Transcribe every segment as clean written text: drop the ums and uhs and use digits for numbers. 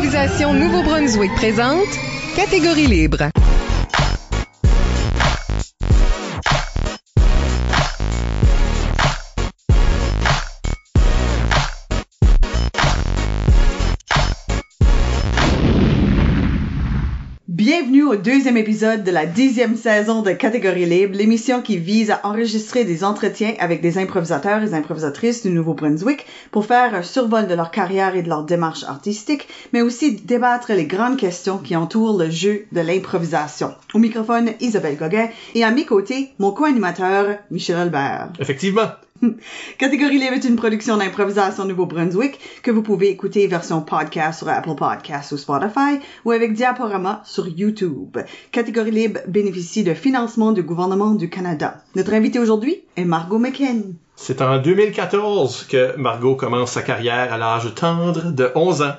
Improvisation Nouveau-Brunswick présente Catégorie libre. Bienvenue au deuxième épisode de la 10e saison de Catégorie libre, l'émission qui vise à enregistrer des entretiens avec des improvisateurs et improvisatrices du Nouveau-Brunswick pour faire un survol de leur carrière et de leur démarche artistique, mais aussi débattre les grandes questions qui entourent le jeu de l'improvisation. Au microphone, Isabelle Gauguin, et à mes côtés, mon co-animateur, Michel Albert. Effectivement. Catégorie libre est une production d'improvisation Nouveau-Brunswick que vous pouvez écouter version podcast sur Apple Podcasts ou Spotify ou avec Diaporama sur YouTube. Catégorie libre bénéficie de financement du gouvernement du Canada. Notre invité aujourd'hui est Margot McKen. C'est en 2014 que Margot commence sa carrière à l'âge tendre de 11 ans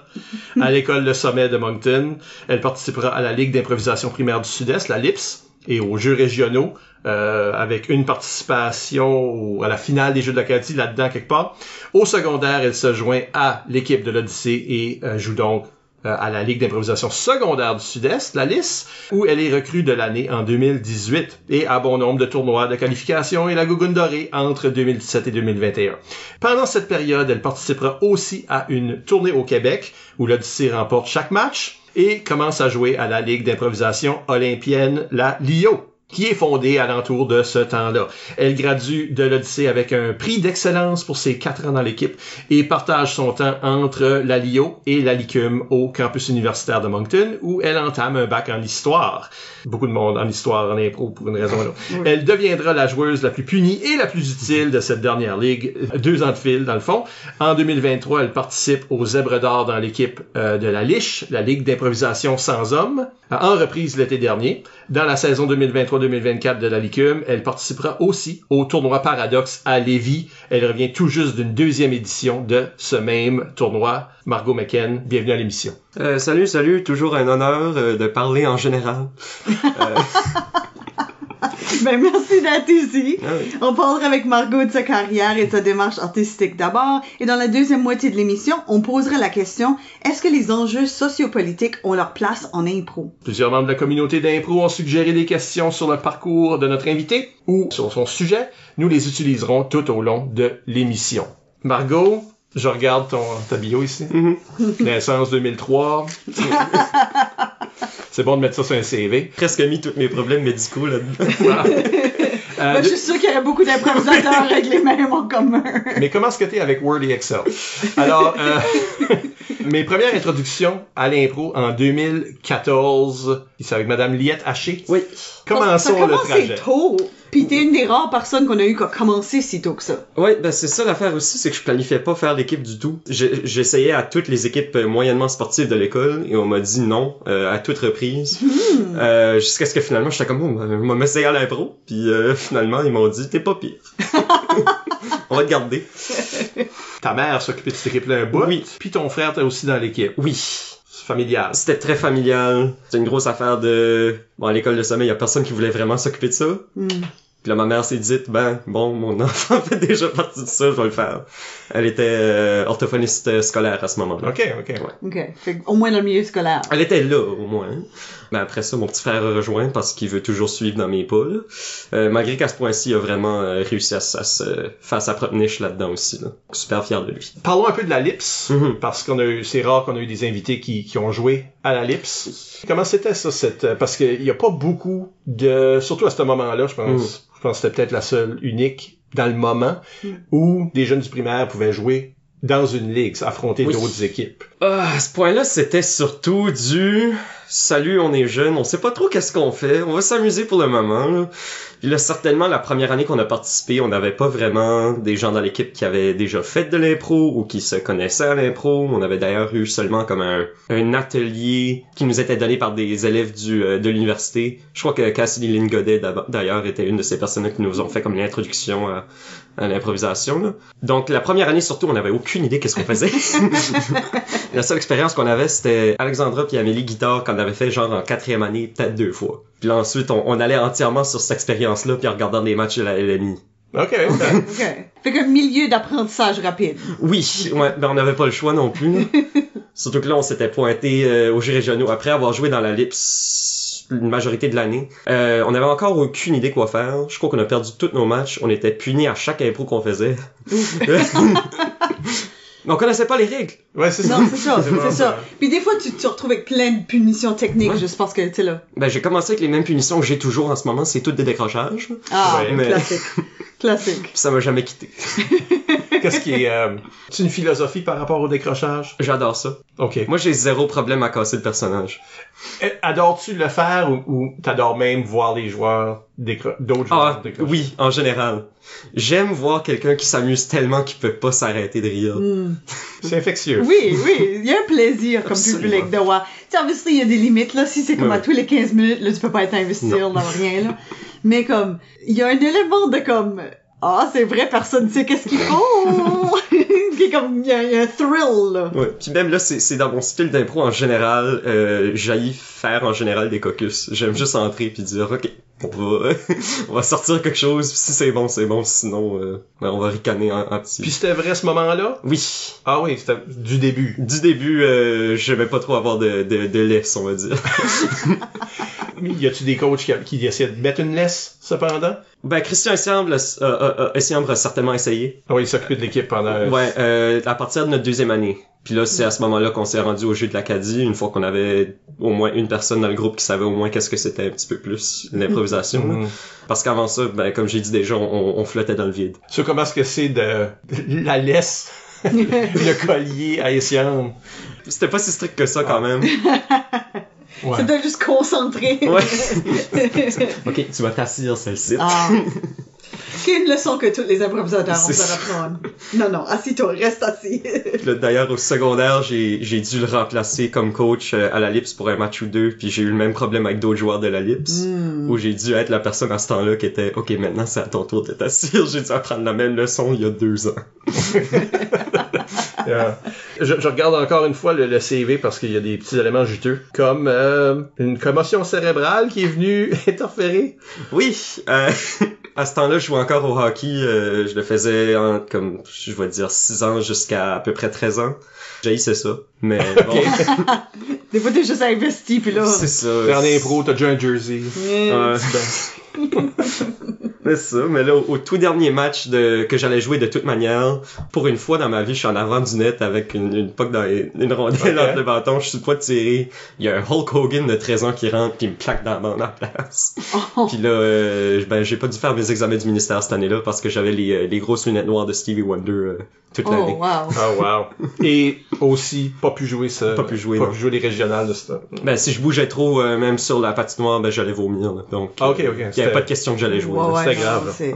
à l'école Le Sommet de Moncton. Elle participera à la Ligue d'improvisation primaire du Sud-Est, la LIPS, et aux Jeux régionaux, avec une participation à la finale des Jeux de l'Acadie là-dedans quelque part. Au secondaire, elle se joint à l'équipe de l'Odyssée et joue donc à la Ligue d'improvisation secondaire du Sud-Est, la LIS, où elle est recrue de l'année en 2018 et à bon nombre de tournois de qualification et la Gougoune dorée entre 2017 et 2021. Pendant cette période, elle participera aussi à une tournée au Québec où l'Odyssée remporte chaque match et commence à jouer à la Ligue d'improvisation olympienne, la LIO, qui est fondée alentour de ce temps-là. Elle gradue de l'Odyssée avec un prix d'excellence pour ses 4 ans dans l'équipe et partage son temps entre la LIO et la LICUM au campus universitaire de Moncton, où elle entame un bac en histoire. Beaucoup de monde en histoire, en impro, pour une raison ou l'autre. Elle deviendra la joueuse la plus punie et la plus utile de cette dernière ligue, 2 ans de fil, dans le fond. En 2023, elle participe aux Zèbres d'or dans l'équipe de la LICH, la Ligue d'improvisation sans hommes, en reprise l'été dernier. Dans la saison 2023-2024 de la LICUM, elle participera aussi au tournoi Paradoxe à Lévis. Elle revient tout juste d'une 2e édition de ce même tournoi. Margot McKen, bienvenue à l'émission. Salut, toujours un honneur de parler en général. Ben, merci d'être ici. Ah oui. On parlera avec Margot de sa carrière et de sa démarche artistique d'abord. Et dans la deuxième moitié de l'émission, on posera la question, est-ce que les enjeux sociopolitiques ont leur place en impro? Plusieurs membres de la communauté d'impro ont suggéré des questions sur le parcours de notre invité ou sur son sujet. Nous les utiliserons tout au long de l'émission. Margot, je regarde ta bio ici. Naissance 2003. C'est bon de mettre ça sur un CV. Presque mis tous mes problèmes médicaux là-dedans. Je suis sûre qu'il y aurait beaucoup d'improvisateurs avec les mêmes en commun. Mais comment est-ce que t'es avec Word et Excel? Alors, mes premières introductions à l'impro en 2014, c'est avec Madame Liette Haché. Oui. Commençons le trajet. Tôt. Puis t'es une des rares personnes qu'on a eu qui a commencé si tôt que ça. Ouais, ben c'est ça l'affaire aussi, c'est que je planifiais pas faire l'équipe du tout. J'essayais à toutes les équipes moyennement sportives de l'école et on m'a dit non à toute reprise. Jusqu'à ce que finalement j'étais comme on m'a m'essayer à l'impro, puis finalement ils m'ont dit t'es pas pire. On va te garder. Ta mère s'occupait de cette équipe-là un bout. Oui. Puis ton frère était aussi dans l'équipe. Oui. Familial. C'était très familial. C'était une grosse affaire de... Bon, à l'école de sommet, il y a personne qui voulait vraiment s'occuper de ça. Puis là, ma mère s'est dit, mon enfant fait déjà partie de ça, je vais le faire. Elle était orthophoniste scolaire à ce moment-là. OK. OK. Fait au moins dans le milieu scolaire. Elle était là, au moins. Mais après ça, mon petit frère a rejoint parce qu'il veut toujours suivre dans mes pas, là. Malgré qu'à ce point-ci, il a vraiment réussi à se faire sa propre niche là-dedans aussi, là. Super fier de lui. Parlons un peu de la LIPS, parce c'est rare qu'on a eu des invités qui ont joué à la LIPS. Comment c'était ça, parce qu'il y a pas beaucoup surtout à ce moment-là, je pense que c'était peut-être la seule unique dans le moment où des jeunes du primaire pouvaient jouer dans une ligue, affronter d'autres équipes. À ce point-là, c'était surtout du salut, on est jeunes, on sait pas trop qu'est-ce qu'on fait, on va s'amuser pour le moment, là. Puis là, certainement, la première année qu'on a participé, on n'avait pas vraiment des gens dans l'équipe qui avaient déjà fait de l'impro ou qui se connaissaient à l'impro. On avait d'ailleurs eu seulement comme un atelier qui nous était donné par des élèves de l'université. Je crois que Cassidy Lynn Godet, d'ailleurs, était une de ces personnes qui nous ont fait comme l'introduction à l'improvisation, là. Donc, la première année, surtout, on n'avait aucune idée qu'est-ce qu'on faisait. La seule expérience qu'on avait, c'était Alexandra puis Amélie Guitare qu'on avait fait genre en 4e année, peut-être 2 fois. Puis là, ensuite, on allait entièrement sur cette expérience-là puis en regardant des matchs de la LNI. OK. Fait qu'un milieu d'apprentissage rapide. Oui, ouais, ben on n'avait pas le choix non plus, là. Surtout que là, on s'était pointé aux Jeux régionaux après avoir joué dans la LIPS une majorité de l'année. On avait encore aucune idée quoi faire. Je crois qu'on a perdu tous nos matchs. On était punis à chaque impro qu'on faisait. Mais on connaissait pas les règles. Ouais, c'est ça. Non, c'est ça, vraiment c'est ça. Puis des fois, tu te retrouves avec plein de punitions techniques, juste parce que, tu sais, là. Ben, j'ai commencé avec les mêmes punitions que j'ai toujours en ce moment, c'est toutes des décrochages. Ah, Ouais, mais- classique. Classique. Puis ça m'a jamais quitté. Qu'est-ce qui est... c'est une philosophie par rapport au décrochage? J'adore ça. OK. Moi, j'ai zéro problème à casser le personnage. Adores-tu le faire ou t'adores même voir les joueurs d'autres joueurs Ah, décrocher? oui, en général. J'aime voir quelqu'un qui s'amuse tellement qu'il peut pas s'arrêter de rire. C'est infectieux. Oui, il y a un plaisir comme Absolument. public de voir. Tu sais, obviously, il y a des limites, là. Si c'est comme Ouais. à tous les 15 minutes, là, tu peux pas être investi dans rien, là. Mais comme, il y a un élément de comme, ah, c'est vrai, personne sait qu'est-ce qu'ils font. Qui est comme, il y a un thrill, là. Ouais. Puis même là, c'est dans mon style d'impro en général, j'haïs faire en général des caucus. J'aime juste entrer puis dire, ok, on va sortir quelque chose, puis si c'est bon, sinon ben, on va ricaner en petit. Puis c'était vrai ce moment-là? Oui. Ah oui, c'était du début. Du début, j'aimais pas trop avoir de laisse, on va dire. Y a-tu des coachs qui essaient de mettre une laisse, cependant? Ben, Christian Essiambre a certainement essayé. Ah oui, il s'occupait de l'équipe pendant... Ouais, à partir de notre deuxième année. Puis là, c'est à ce moment-là qu'on s'est rendu au jeu de l'Acadie, une fois qu'on avait au moins une personne dans le groupe qui savait au moins qu'est-ce que c'était un petit peu plus, l'improvisation. là. Parce qu'avant ça, ben, comme j'ai dit déjà, on flottait dans le vide. Tu sais comment est-ce que c'est de la laisse, le collier à Essiam? C'était pas si strict que ça quand même. Ouais. C'est de juste concentrer. Ouais. Ok, tu vas t'assire, celle-ci. Ah. C'est une leçon que tous les improvisateurs ont C'est besoin ça. d'apprendre. Non, assis-toi, reste assis. Là, d'ailleurs, au secondaire, j'ai dû le remplacer comme coach à la LIPS pour un match ou deux, puis j'ai eu le même problème avec d'autres joueurs de la LIPS, où j'ai dû être la personne à ce temps-là qui était « Ok, maintenant c'est à ton tour de t'assire. » J'ai dû apprendre la même leçon il y a 2 ans. Je regarde encore une fois le CV parce qu'il y a des petits éléments juteux, comme une commotion cérébrale qui est venue interférer. Oui, à ce temps-là, je jouais encore au hockey. Je le faisais comme, je vais dire, 6 ans jusqu'à à peu près 13 ans. J'haïssais ça, mais bon, Des fois, t'es juste investi, puis là... c'est ça. Dernier impro, t'as déjà un jersey. Ouais. C'est ça, mais là, au tout dernier match que j'allais jouer de toute manière, pour une fois dans ma vie, je suis en avant du net avec une puck dans une rondelle entre le bâton, je suis sur le point de tirer, il y a un Hulk Hogan de 13 ans qui rentre, puis il me plaque dans la bande en place. Puis là, ben, j'ai pas dû faire mes examens du ministère cette année-là parce que j'avais les grosses lunettes noires de Stevie Wonder toute Oh, l'année. wow. Ah wow. Et aussi, pas pu jouer ça. Pas pu jouer, Pas non. pu jouer les régionales de ça. Ben, si je bougeais trop, même sur la patinoire, ben, j'allais vomir, là. Donc, Ah, ok. il y C'était- avait pas de question que j'allais jouer. Ouais, là. ouais, C'était non, grave, là. c'est-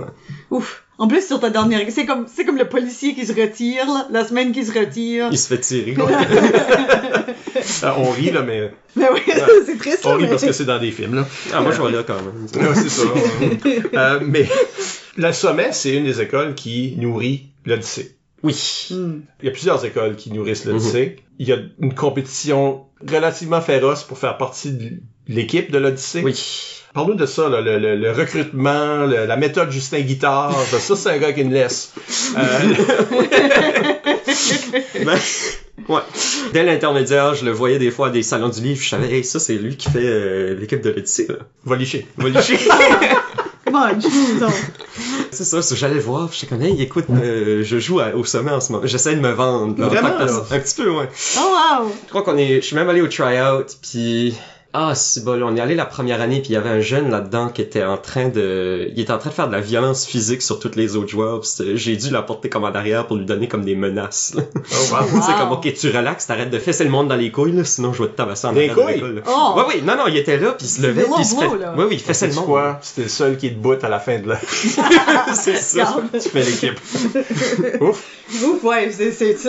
Ouf. En plus, sur ta dernière... C'est comme le policier qui se retire, là, la semaine qui se retire. Il se fait tirer. On rit, là, mais Mais oui, c'est triste, on là, rit mais... parce que c'est dans des films, là. Ah, moi, je vais là quand même. Ouais, c'est ça. Mais le Sommet, c'est une des écoles qui nourrit l'Odyssée. Oui. Il y a plusieurs écoles qui nourrissent l'Odyssée. Il y a une compétition relativement féroce pour faire partie de l'équipe de l'Odyssée. Oui. Parle-nous de ça, là, le recrutement, la méthode Justin Guitard. Ça, c'est un gars qui a une laisse. Ben, ouais. Dès l'intermédiaire, je le voyais des fois à des salons du livre, je savais, hey, ça, c'est lui qui fait l'équipe de l'Odyssée, là. Va licher. Va licher. Come on, disons. C'est ça, j'allais le voir, puis j'étais comme, hey, écoute, je joue au sommet en ce moment. J'essaie de me vendre. Là, Vraiment, en tant que là? personne. Un petit peu, ouais. Oh, wow. Je crois je suis même allé au try-out, puis c'est bon, on est allé la première année, puis il y avait un jeune là-dedans qui était en train de faire de la violence physique sur tous les autres joueurs, puis j'ai dû l'apporter comme en arrière pour lui donner comme des menaces. Oh, wow. C'est comme, ok, tu relaxes, t'arrêtes de fesser le monde dans les couilles, là, sinon je vais te tabasser en Des arrière de couilles? l'école, là. Oh. Ouais, oui, non, il était là, puis il se levait, puis il se fait... là. Oui, il fessait le C'est monde. quoi? C'était le seul qui est debout à la fin de la... C'est ça. Regarde. Tu fais l'équipe. Ouf. Ouf, ouais, ça,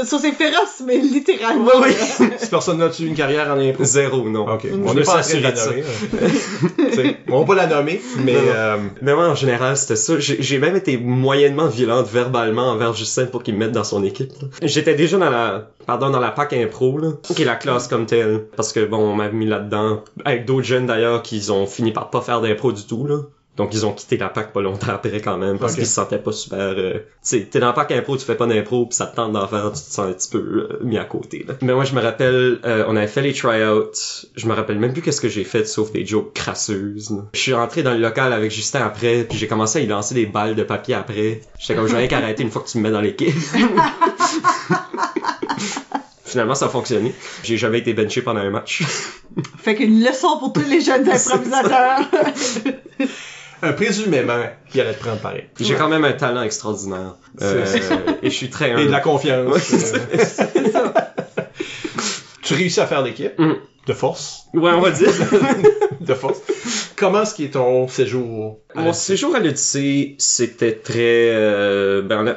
c'est féroce, mais littéralement. Oui, oui. Cette personne-là a-tu une carrière en impro? Zéro, non. Ok. Je On me n'est suis pas en train de assuré la de ça. nommer. T'sais, on va pas la nommer, mais... Non. Mais moi, en général, c'était ça. J'ai même été moyennement violente verbalement envers Justin pour qu'il me mette dans son équipe, là. J'étais déjà dans la PAC Impro, là, qui est la classe comme telle. Parce que, bon, on m'avait mis là-dedans, avec d'autres jeunes d'ailleurs, qui ont fini par pas faire d'impro du tout, là. Donc, ils ont quitté la PAC pas longtemps après quand même, parce Ok. qu'ils se sentaient pas super... tu sais, t'es dans la PAC impro, tu fais pas d'impro, pis ça te tente d'en faire, tu te sens un petit peu mis à côté. Là. Mais moi, je me rappelle, on avait fait les try-outs, je me rappelle même plus qu'est-ce que j'ai fait, sauf des jokes crasseuses. Là. Je suis rentré dans le local avec Justin après, puis j'ai commencé à y lancer des balles de papier après. J'étais comme, je vais rien qu'arrêter une fois que tu me mets dans l'équipe. Finalement, ça a fonctionné. J'ai jamais été benché pendant un match. Fait qu'une leçon pour tous les jeunes improvisateurs. Présumément, il allait te prendre pareil. J'ai quand même un talent extraordinaire. Et je suis très Et de la confiance. C'est ça. Tu réussis à faire l'équipe. De force. Ouais, on va dire. De force. Comment est-ce qui est ton séjour? Mon séjour à l'Odyssée, c'était très...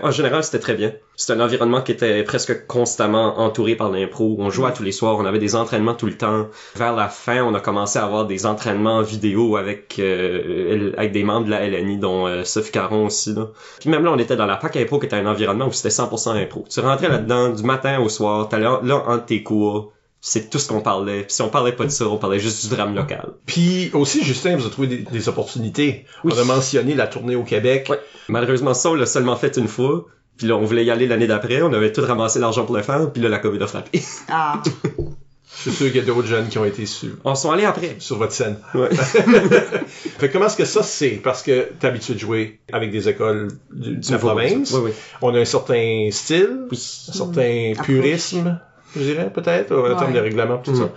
en général, c'était très bien. C'était un environnement qui était presque constamment entouré par l'impro. On jouait tous les soirs, on avait des entraînements tout le temps. Vers la fin, on a commencé à avoir des entraînements vidéo avec des membres de la LNI, dont Sophie Caron aussi. Là. Puis même là, on était dans la PAC Impro, qui était un environnement où c'était 100% impro. Tu rentrais là-dedans du matin au soir, t'allais là entre tes cours. C'est tout ce qu'on parlait. Puis si on parlait pas de ça, on parlait juste du drame local. Puis aussi, Justin, vous a trouvé des opportunités. Oui. On a mentionné la tournée au Québec. Ouais. Malheureusement, ça, on l'a seulement fait une fois. Puis là, on voulait y aller l'année d'après. On avait tout ramassé l'argent pour le faire. Puis là, la COVID a frappé. Ah. Je suis sûr qu'il y a d'autres jeunes qui ont été On s'en allait après. sur votre scène. Ouais. Fait que comment est-ce que ça c'est? Parce que t'es habitué de jouer avec des écoles de la province. Oui, oui. On a un certain style, Oui. un certain purisme, je dirais, peut-être, en termes de règlement, tout ça.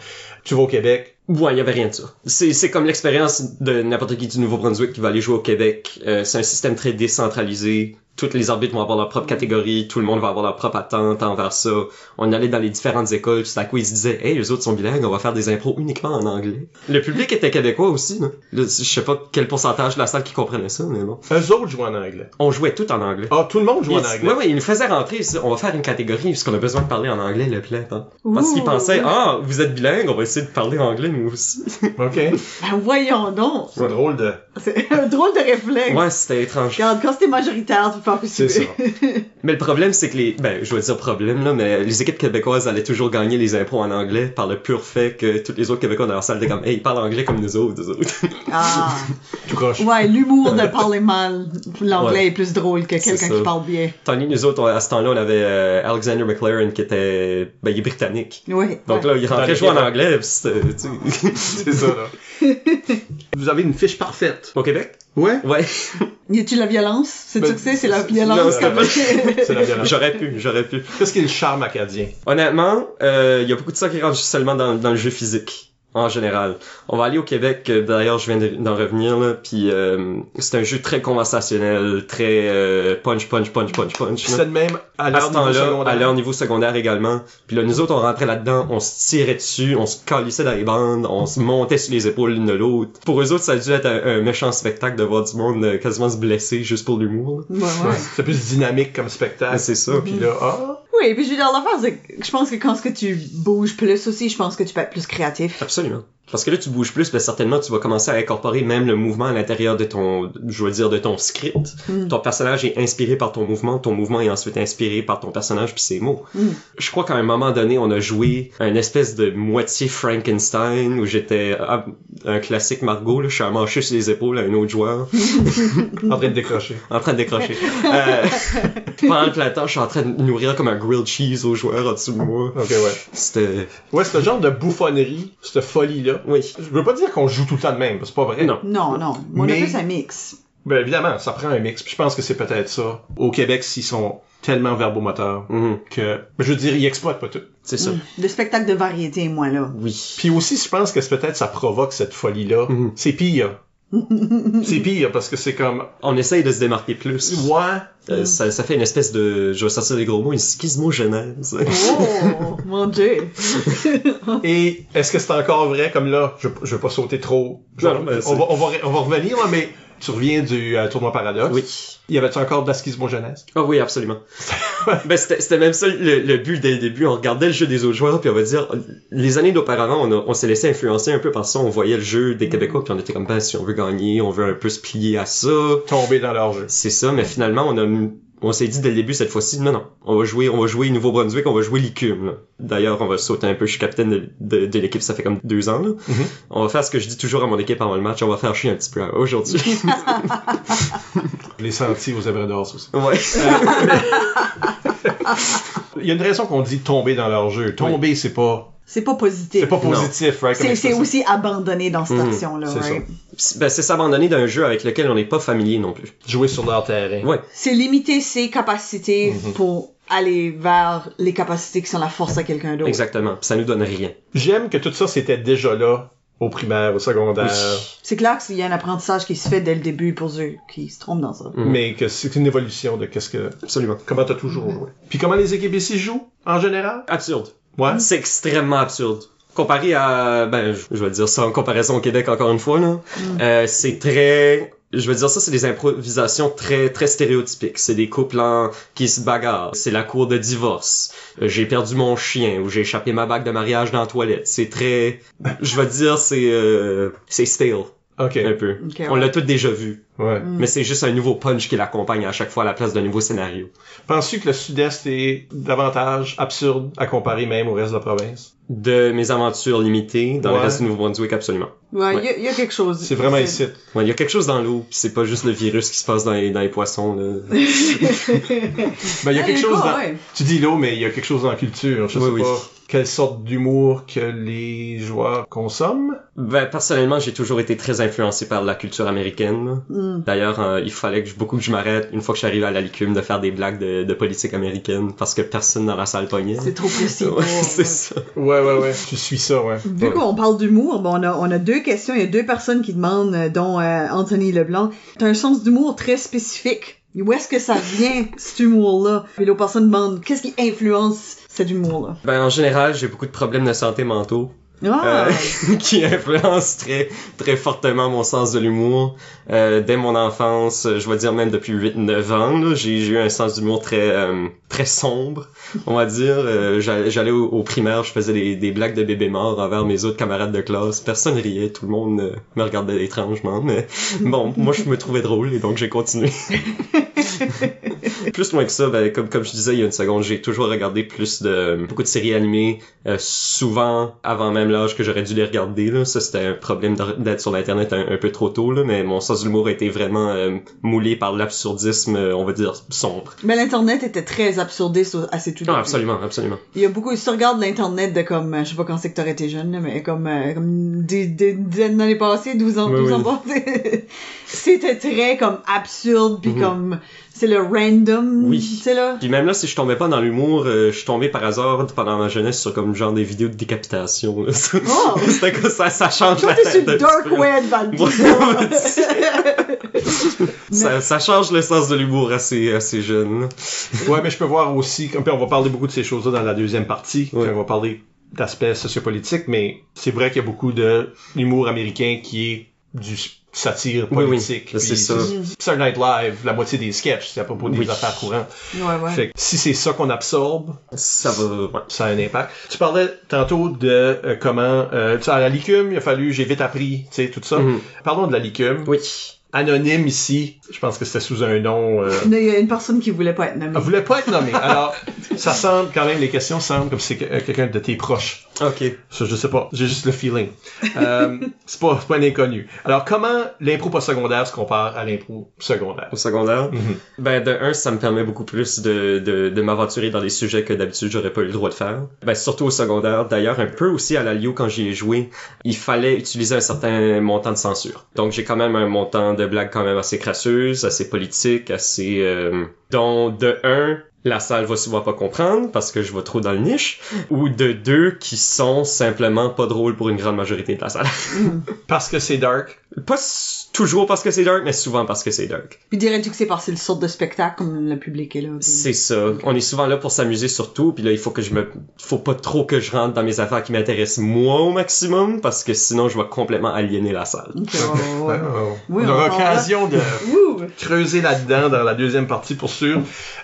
Tu vas au Québec. Ouais, il y avait rien de ça. C'est comme l'expérience de n'importe qui du Nouveau-Brunswick qui va aller jouer au Québec. C'est un système très décentralisé. Tous les arbitres vont avoir leur propre catégorie, tout le monde va avoir leur propre attente envers ça. On allait dans les différentes écoles, puis c'est à quoi ils se disaient « Hey, les autres sont bilingues, on va faire des impros uniquement en anglais. » Le public était québécois aussi, là. Là, je sais pas quel pourcentage de la salle qui comprenait ça, mais bon. Eux autres jouent en anglais. On jouait tout en anglais. Ah, tout le monde joue en anglais. Oui, ils nous faisaient rentrer, on va faire une catégorie parce qu'on a besoin de parler en anglais, le plaid. Hein. Parce qu'ils Ouh. pensaient « Ah, vous êtes bilingue, on va essayer de parler anglais nous aussi. » OK. Ben voyons donc. C'est drôle de... C'est un drôle de réflexe. Ouais, c'était étrange. Regarde, quand c'était majoritaire, tu peux faire C'est ça. Mais le problème, c'est que je vais dire problème, là, mais les équipes québécoises allaient toujours gagner les impros en anglais par le pur fait que tous les autres Québécois dans leur salle étaient comme, hey, ils parlent anglais comme nous autres, Ah. Tout croche. Ouais, l'humour de parler mal. L'anglais Ouais. est plus drôle que C'est quelqu'un ça. qui parle bien. Tandis que nous autres, à ce temps-là, on avait Alexander McLaren qui était, il est britannique. Oui. Donc ouais. là, il rentrait Dans jouer en l'équipe. anglais, pis c'était, tu sais. C'est ça, là. Vous avez une fiche parfaite. Au Québec? Ouais? Ouais. Y a-tu la violence? C'est Ben, ça que c'est la non, violence c'est comme... pas- C'est la violence. J'aurais pu. Qu'est-ce qui est le charme acadien? Honnêtement, il y a beaucoup de ça qui rentre seulement dans le jeu physique. En général. On va aller au Québec, d'ailleurs je viens d'en revenir là, puis c'est un jeu très conversationnel, très punch. C'était Là. le même à À leur ce niveau temps-là, secondaire. à leur niveau secondaire également. Puis là, nous autres, on rentrait là-dedans, on se tirait dessus, on se calissait dans les bandes, on se montait sur les épaules l'une de l'autre. Pour eux autres, ça a dû être un méchant spectacle de voir du monde quasiment se blesser juste pour l'humour. Là. Ouais. C'est plus dynamique comme spectacle. C'est ça. Puis là, ah, Oui, puis je veux dire, l'affaire, c'est que je pense que quand ce que tu bouges plus aussi, je pense que tu peux être plus créatif. Absolument. Parce que là, tu bouges plus, ben certainement, tu vas commencer à incorporer même le mouvement à l'intérieur de ton, je veux dire, de ton script. Ton personnage est inspiré par ton mouvement est ensuite inspiré par ton personnage puis ses mots. Je crois qu'à un moment donné, on a joué un espèce de moitié Frankenstein où j'étais un classique Margot, là, je suis amanché sur les épaules à un autre joueur, en train de décrocher. en train de décrocher. Pendant le plein temps, je suis en train de nourrir comme un grilled cheese aux joueurs en dessous de moi. Ok, ouais. C'était... Ouais, c'est le genre de bouffonnerie, cette folie-là. Oui. Je veux pas dire qu'on joue tout le temps de même, c'est pas vrai. Non. Non. Moi, Mais- on a plus un mix. Ben évidemment, ça prend un mix. Puis je pense que c'est peut-être ça. Au Québec, s'ils sont tellement verbomoteurs que, ben, je veux dire, ils exploitent pas tout. C'est ça. Le spectacle de variété, moi, là. Oui. Puis aussi, je pense que c'est peut-être ça provoque cette folie-là. C'est pire. C'est pire parce que c'est comme, On essaye de se démarquer plus. ouais, Ça fait une espèce de, je vais sortir des gros mots, une schismogénèse. Oh, mon Dieu. et est-ce que c'est encore vrai comme là, je veux pas sauter trop. Non, mais on va revenir là, mais tu reviens du tournoi Paradoxe. Oui. Y avait-tu encore de la schismogenèse? Ah oui, absolument. Ben, c'était même ça le but dès le début. On regardait le jeu des autres joueurs, puis on va dire, les années d'auparavant, on s'est laissé influencer un peu par ça. On voyait le jeu des Québécois, puis on était comme, ben, si on veut gagner, on veut un peu se plier à ça. Tomber dans leur jeu. C'est ça, mais finalement, On s'est dit dès le début cette fois-ci, non, on va jouer Nouveau-Brunswick, on va jouer l'ICUM. Là. D'ailleurs, on va sauter un peu, je suis capitaine de l'équipe, ça fait comme 2 ans. Là. Mm-hmm. On va faire ce que je dis toujours à mon équipe avant le match, on va faire chier un petit peu aujourd'hui. Les sentiers aux zèbres d'or aussi. Ouais. Il y a une raison qu'on dit tomber dans leur jeu. Tomber, c'est pas positif. C'est pas positif, right? C'est aussi abandonné dans cette action-là, c'est right? Ben, c'est s'abandonner d'un jeu avec lequel on n'est pas familier non plus. Jouer sur leur terrain. Ouais. C'est limiter ses capacités pour aller vers les capacités qui sont la force à quelqu'un d'autre. Exactement. Puis ça nous donne rien. J'aime que tout ça, c'était déjà là, au primaire, au secondaire. Oui. C'est clair qu'il y a un apprentissage qui se fait dès le début pour ceux qui se trompent dans ça. Mais que c'est une évolution de Absolument. comment t'as toujours joué. Puis comment les équipes ici jouent, en général? Absurde. Ouais. C'est extrêmement absurde. Comparé à, je vais dire ça en comparaison au Québec encore une fois, là. C'est très, je veux dire ça, c'est des improvisations très, très stéréotypiques. C'est des couples qui se bagarrent. C'est la cour de divorce. J'ai perdu mon chien ou j'ai échappé ma bague de mariage dans la toilette. C'est très, je vais dire, c'est stale. OK. Un peu. Okay, On l'a tous déjà vu. Ouais. Mais c'est juste un nouveau punch qui l'accompagne à chaque fois à la place d'un nouveau scénario. Penses-tu que le Sud-Est est davantage absurde à comparer même au reste de la province? De mes aventures limitées dans le reste du Nouveau-Brunswick, absolument. Ouais, il y a quelque chose. C'est vraiment ici. Ouais, il y a quelque chose dans l'eau, pis c'est pas juste le virus qui se passe dans les poissons, là. Ben, il y a quelque chose dans... Ouais. Tu dis l'eau, mais il y a quelque chose dans la culture. Je sais pas quelle sorte d'humour que les joueurs consomment. Ben, personnellement, j'ai toujours été très influencé par la culture américaine. D'ailleurs, il fallait que je m'arrête, une fois que je suis arrivé à la Licume, de faire des blagues de politique américaine, parce que personne dans la salle pognait. C'est trop précis. Ouais, c'est ça. Ouais. Je suis ça, ouais. Vu qu'on parle d'humour, bon, on a 2 questions. Il y a 2 personnes qui demandent, dont Anthony Leblanc. T'as un sens d'humour très spécifique. Où est-ce que ça vient, cet humour-là? Puis l'autre personne demande, qu'est-ce qui influence cet humour-là? Ben, en général, j'ai beaucoup de problèmes de santé mentaux. Qui influence très très fortement mon sens de l'humour. Dès mon enfance, je vais dire même depuis 8-9 ans, là, j'ai eu un sens d'humour très sombre, on va dire. J'allais au primaire, je faisais des blagues de bébé mort envers mes autres camarades de classe. Personne riait, tout le monde me regardait étrangement, mais bon, moi je me trouvais drôle et donc j'ai continué. Plus loin que ça, ben, comme je disais il y a une seconde, j'ai toujours regardé beaucoup de séries animées, souvent avant même l'âge que j'aurais dû les regarder, là. Ça, c'était un problème d'être sur l'internet un peu trop tôt, là, mais mon sens de l'humour a été vraiment moulé par l'absurdisme, on va dire, sombre. Mais l'internet était très absurdiste à ses tout débuts. Ah, absolument. Il y a beaucoup, si tu regardes l'internet de comme, je sais pas quand c'est que t'aurais été jeune, là, mais comme des dizaines d'années passées, 12 ans passés, c'était très comme absurde, puis comme, c'est le random, tu sais là. Puis même là, si je tombais pas dans l'humour, je suis tombé par hasard pendant ma jeunesse sur comme genre des vidéos de décapitation. Là. C'était comme ça change la tête. Toi, t'es sur dark web, ça change le sens de l'humour assez jeune. Là. Ouais, mais je peux voir aussi, comme on va parler beaucoup de ces choses-là dans la deuxième partie, quand on va parler d'aspects sociopolitiques, mais c'est vrai qu'il y a beaucoup de l'humour américain qui est du satire politique. Oui, c'est ça. Saturday Night Live, la moitié des sketchs, c'est à propos des affaires courantes. Ouais. Fait que si c'est ça qu'on absorbe, ça a un impact. Tu parlais tantôt de comment, à la Licume, il a fallu, j'ai vite appris, tu sais, tout ça. Parlons de la Licume. Oui. Anonyme ici, je pense que c'était sous un nom... Il y a une personne qui voulait pas être nommée. Elle voulait pas être nommée. Alors, ça semble quand même, les questions semblent comme si c'est quelqu'un de tes proches. OK. Ça, je sais pas, j'ai juste le feeling. C'est pas un inconnu. Alors, comment l'impro postsecondaire se compare à l'impro secondaire? Au secondaire? Ben, de un, ça me permet beaucoup plus de m'aventurer dans des sujets que d'habitude j'aurais pas eu le droit de faire. Ben, surtout au secondaire. D'ailleurs, un peu aussi à la LIO quand j'y ai joué, il fallait utiliser un certain montant de censure. Donc, j'ai quand même un montant de blagues quand même assez crasseuses, assez politiques, assez... dont, de un... la salle va souvent pas comprendre parce que je vais trop dans le niche, ou de 2 qui sont simplement pas drôles pour une grande majorité de la salle. Parce que c'est dark? Pas toujours parce que c'est dark, mais souvent parce que c'est dark. Puis dirais-tu que c'est parce que c'est le sorte de spectacle comme le public est là? Puis... C'est ça. Okay. On est souvent là pour s'amuser surtout, puis là, il faut pas trop que je rentre dans mes affaires qui m'intéressent moi au maximum, parce que sinon je vais complètement aliéner la salle. Okay. On aura l'occasion de creuser là-dedans dans la deuxième partie pour sûr.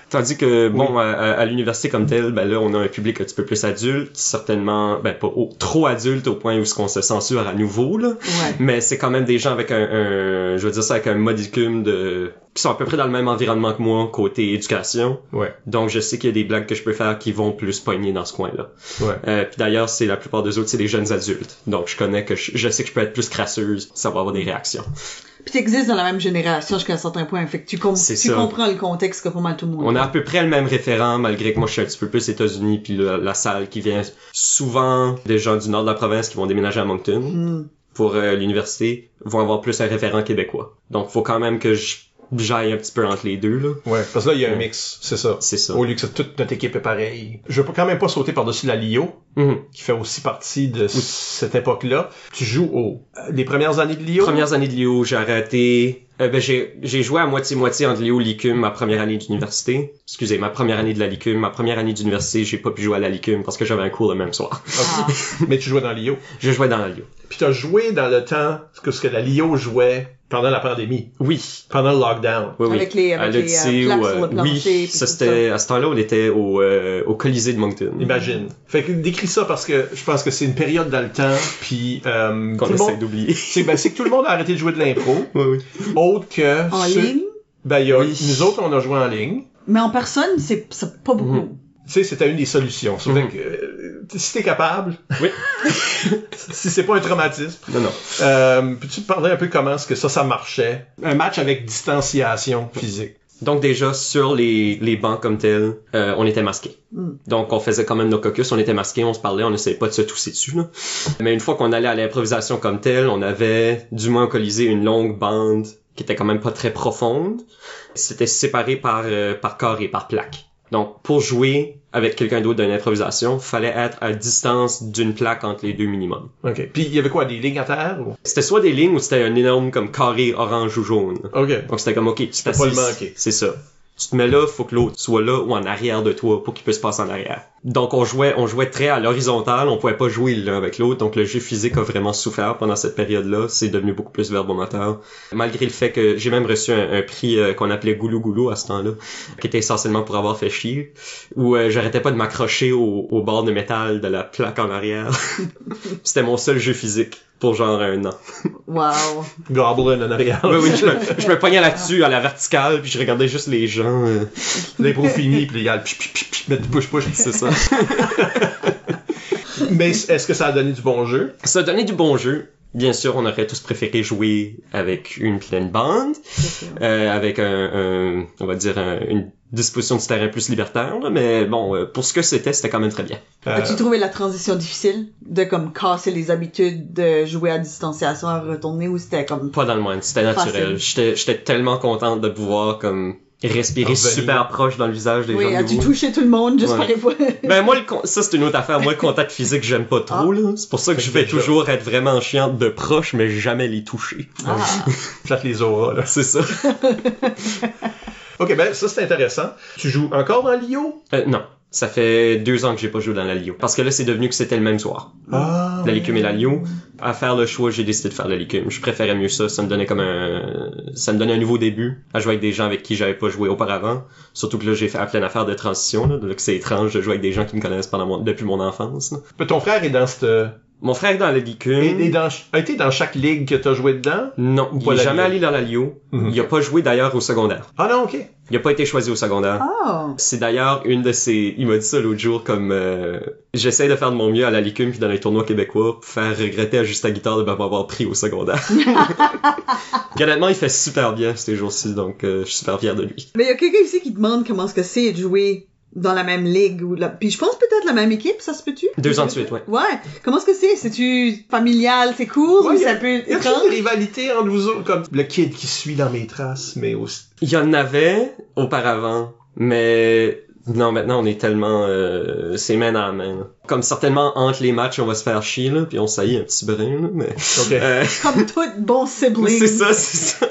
Tandis que, bon, à l'université comme telle, ben là, on a un public un petit peu plus adulte, certainement, ben pas trop adulte au point où on se censure à nouveau, là. Ouais. Mais c'est quand même des gens avec je veux dire ça, avec un modicum qui sont à peu près dans le même environnement que moi, côté éducation. Ouais. Donc, je sais qu'il y a des blagues que je peux faire qui vont plus pogner dans ce coin-là. Ouais. Puis d'ailleurs, c'est la plupart des autres, c'est des jeunes adultes. Donc, je connais que je sais que je peux être plus crasseuse, ça va avoir des réactions. Puis t'existes dans la même génération jusqu'à un certain point, fait que tu comprends le contexte que pas mal tout le monde. On a à peu près le même référent, malgré que moi je suis un petit peu plus États-Unis, puis la salle qui vient souvent des gens du nord de la province qui vont déménager à Moncton pour l'université vont avoir plus un référent québécois. Donc faut quand même que j'aille un petit peu entre les deux, là. Ouais, parce que là, il y a un mix, c'est ça. C'est ça. Au lieu que toute notre équipe est pareille. Je veux quand même pas sauter par-dessus la LIO, qui fait aussi partie de cette époque-là. Tu joues les premières années de LIO? Premières années de LIO, j'ai arrêté. J'ai joué à moitié-moitié entre LIO et LICUM ma première année d'université. Excusez, ma première année de la LICUM. Ma première année d'université, j'ai pas pu jouer à la LICUM parce que j'avais un cours le même soir. Okay. Mais tu jouais dans LIO? Je jouais dans la LIO. Puis t'as joué dans le temps ce que la LIO jouait pendant la pandémie. Oui. Pendant le lockdown. Oui, oui. Avec les plaques sur le plancher. Oui, ça c'était, à ce temps-là, on était au Colisée de Moncton. Imagine. Fait que décris ça parce que je pense que c'est une période dans le temps, puis qu'on essaie d'oublier. C'est que tout le monde a arrêté de jouer de l'impro. Oui, oui. Autre que... En ligne? Ben, nous autres, on a joué en ligne. Mais en personne, c'est pas beaucoup. Tu sais, c'était une des solutions. Ça fait que, si t'es capable. Oui. Si c'est pas un traumatisme. Non. Peux-tu me parler un peu comment est-ce que ça marchait? Un match avec distanciation physique. Donc déjà, sur les bancs comme tels, on était masqués. Donc on faisait quand même nos caucus, on était masqués, on se parlait, on essayait pas de se tousser dessus, là. Mais une fois qu'on allait à l'improvisation comme telle, on avait, du moins au Colisée, une longue bande qui était quand même pas très profonde. C'était séparé par carré, par plaque. Donc, pour jouer avec quelqu'un d'autre d'une improvisation, fallait être à distance d'une plaque entre les deux minimum. OK. Puis, il y avait quoi, des lignes à terre? Ou? C'était soit des lignes ou c'était un énorme comme carré orange ou jaune. OK. Donc, c'était comme, OK, tu peux pas le manquer. C'est ça. Tu te mets là, faut que l'autre soit là ou en arrière de toi pour qu'il puisse passer en arrière. Donc, on jouait très à l'horizontale, on pouvait pas jouer l'un avec l'autre, donc le jeu physique a vraiment souffert pendant cette période-là, c'est devenu beaucoup plus verbomoteur. Malgré le fait que j'ai même reçu un prix qu'on appelait Goulou Goulou à ce temps-là, qui était essentiellement pour avoir fait chier, où j'arrêtais pas de m'accrocher au bord de métal de la plaque en arrière. C'était mon seul jeu phisique pour genre un an. Wow. Goblin en arrière. Oui, je me pognais là-dessus à la verticale, puis je regardais juste les gens. L'impro fini, puis il y a le mettre push. C'est ça. Mais est-ce que ça a donné du bon jeu? Ça a donné du bon jeu. Bien sûr, on aurait tous préféré jouer avec une pleine bande, avec on va dire une disposition du terrain plus libertaire, là, mais bon, pour ce que c'était quand même très bien. As-tu trouvé la transition difficile de comme casser les habitudes de jouer à distanciation à retourner ou c'était comme... Pas dans le moindre, c'était naturel. J'étais tellement contente de pouvoir comme respirer super proche dans le visage des gens. Oui, as-tu touché tout le monde juste par les fois? Ben moi, ça c'est une autre affaire. Moi, le contact physique, j'aime pas trop, là. C'est pour ça que je vais toujours être vraiment chiante de proche, mais jamais les toucher. Flatte les auras, là. C'est ça. Ok, ben ça c'est intéressant. Tu joues encore dans l'IO? Non. Ça fait 2 ans que j'ai pas joué dans la LIO. Parce que là, c'est devenu que c'était le même soir. La LICUM et la LIO. À faire le choix, j'ai décidé de faire la LICUM. Je préférais mieux ça. Ça me donnait un nouveau début à jouer avec des gens avec qui j'avais pas joué auparavant. Surtout que là, j'ai fait à pleine affaire de transition, là. Donc c'est étrange de jouer avec des gens qui me connaissent depuis mon enfance, là. Ton frère est dans cette... Mon frère est dans la LICUM. A été dans chaque ligue que t'as joué dedans? Non, il est jamais allé dans la LIO. Il a pas joué d'ailleurs au secondaire. Ah non, ok. Il a pas été choisi au secondaire. Oh. C'est d'ailleurs une de ses... Il m'a dit ça l'autre jour comme... J'essaie de faire de mon mieux à la LICUM puis dans les tournois québécois pour faire regretter à Juste à Guitare de m'avoir pris au secondaire. Honnêtement, il fait super bien ces jours-ci, donc je suis super fier de lui. Mais il y a quelqu'un ici qui demande comment est-ce que c'est de jouer dans la même ligue ou puis je pense peut-être la même équipe, ça se peut-tu? 2 ans de suite, ouais. Ouais. Comment est-ce que c'est? C'est-tu familial, c'est cool ou ça peut y a étrange? des rivalités entre vous autres, comme le kid qui suit dans mes traces, mais aussi... Il y en avait auparavant, mais non, maintenant on est tellement c'est main dans la main, là. Comme certainement entre les matchs on va se faire chier là, puis on saillit un petit brin là, mais comme tout bon sibling. C'est ça.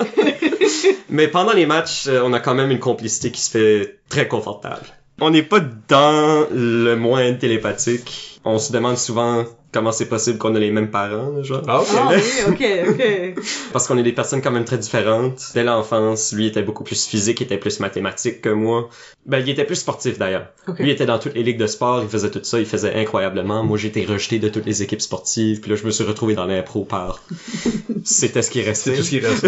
Mais pendant les matchs, on a quand même une complicité qui se fait très confortable. On n'est pas dans le moins télépathique. On se demande souvent comment c'est possible qu'on a les mêmes parents, là, genre. Ah, ok. Ah oui, ok. Parce qu'on est des personnes quand même très différentes. Dès l'enfance, lui était beaucoup plus physique, il était plus mathématique que moi. Ben, il était plus sportif d'ailleurs. Ok. Lui était dans toutes les ligues de sport, il faisait tout ça, il faisait incroyablement. Moi, j'ai été rejeté de toutes les équipes sportives, puis là, je me suis retrouvé dans l'impro par... C'était ce qui restait. C'est tout ce qui reste.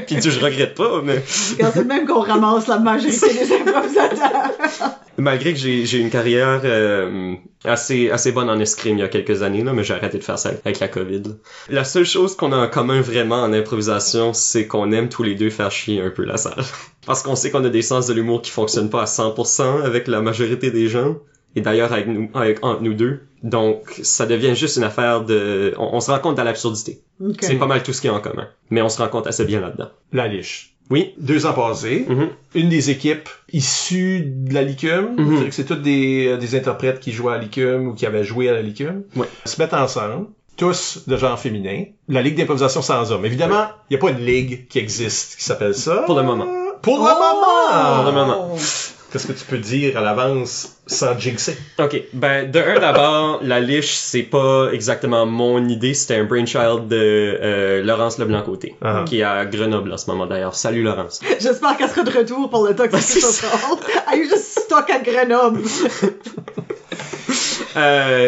Puis je regrette pas, mais... Quand c'est de même qu'on ramasse la majorité des improvisateurs. Malgré que j'ai une carrière assez bonne en escrime il y a quelques années, là, mais j'ai arrêté de faire ça avec la COVID. Là. La seule chose qu'on a en commun vraiment en improvisation, c'est qu'on aime tous les deux faire chier un peu la salle. Parce qu'on sait qu'on a des sens de l'humour qui fonctionnent pas à 100% avec la majorité des gens. Et d'ailleurs entre nous deux. Donc, ça devient juste une affaire de... On se rend compte de l'absurdité. Ok. C'est pas mal tout ce qu'il y a en commun. Mais on se rend compte assez bien là-dedans. La liche. Oui. 2 ans passés, une des équipes issues de la Licume, c'est-à-dire que c'est toutes des interprètes qui jouaient à la Licume ou qui avaient joué à la Licume, se mettent ensemble, tous de genre féminin, la Ligue d'improvisation sans hommes. Évidemment, il n'y a pas une ligue qui existe qui s'appelle ça. Pour le moment. Pour le moment! Pour le moment. Qu'est-ce que tu peux dire à l'avance sans jinxer? Ok, ben de un d'abord, la liche c'est pas exactement mon idée, c'était un brainchild de Laurence Leblanc-Côté, qui est à Grenoble en ce moment d'ailleurs. Salut Laurence. J'espère qu'elle sera de retour pour le temps que c'est ça. Are you just stuck à Grenoble?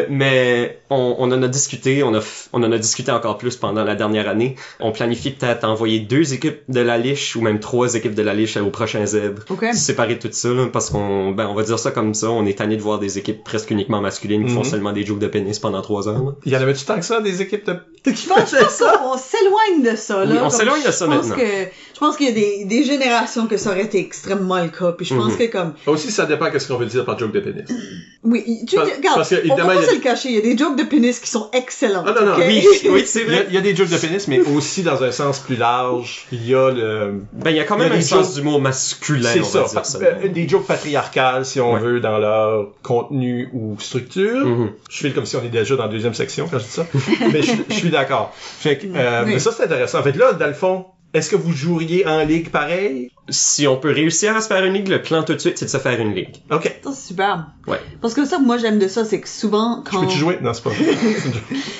Mais on en a discuté, on en a discuté encore plus pendant la dernière année. On planifie peut-être envoyer 2 équipes de la liche ou même 3 équipes de la liche aux prochains zèbres. Okay. Séparer tout ça, là, parce on va dire ça comme ça, on est tanné de voir des équipes presque uniquement masculines qui font seulement des jokes de pénis pendant 3 heures. Là. Il y en avait-tu tant que ça, des équipes de... Je pense que ça, on s'éloigne de ça, là. Oui, on s'éloigne de ça maintenant. Je pense qu'il y a des générations que ça aurait été extrêmement le cas, puis je pense que comme... Aussi, ça dépend qu'est-ce qu'on veut dire par joke de pénis. Oui, regarde, parce que, on évidemment, peut pas se le cacher, il y a des jokes de pénis qui sont excellents. Ah, non, okay? Oui, c'est vrai. Il y a des jokes de pénis, mais aussi dans un sens plus large, il y a le... Ben, il y a quand même un sens d'humour masculin, c'est on ça, va dire ça. des jokes patriarcales, si on veut, dans leur contenu ou structure. Je fais comme si on est déjà dans la 2e section quand je dis ça. Mais je suis d'accord. Fait que, mais ça, c'est intéressant. En fait, là, dans le fond, est-ce que vous joueriez en ligue pareil? Si on peut réussir à se faire une ligue, le plan tout de suite, c'est de se faire une ligue. OK. Ça, c'est super. Ouais. Parce que ça, moi, j'aime de ça, c'est que souvent, quand... Peux-tu jouer? Non, c'est pas vrai.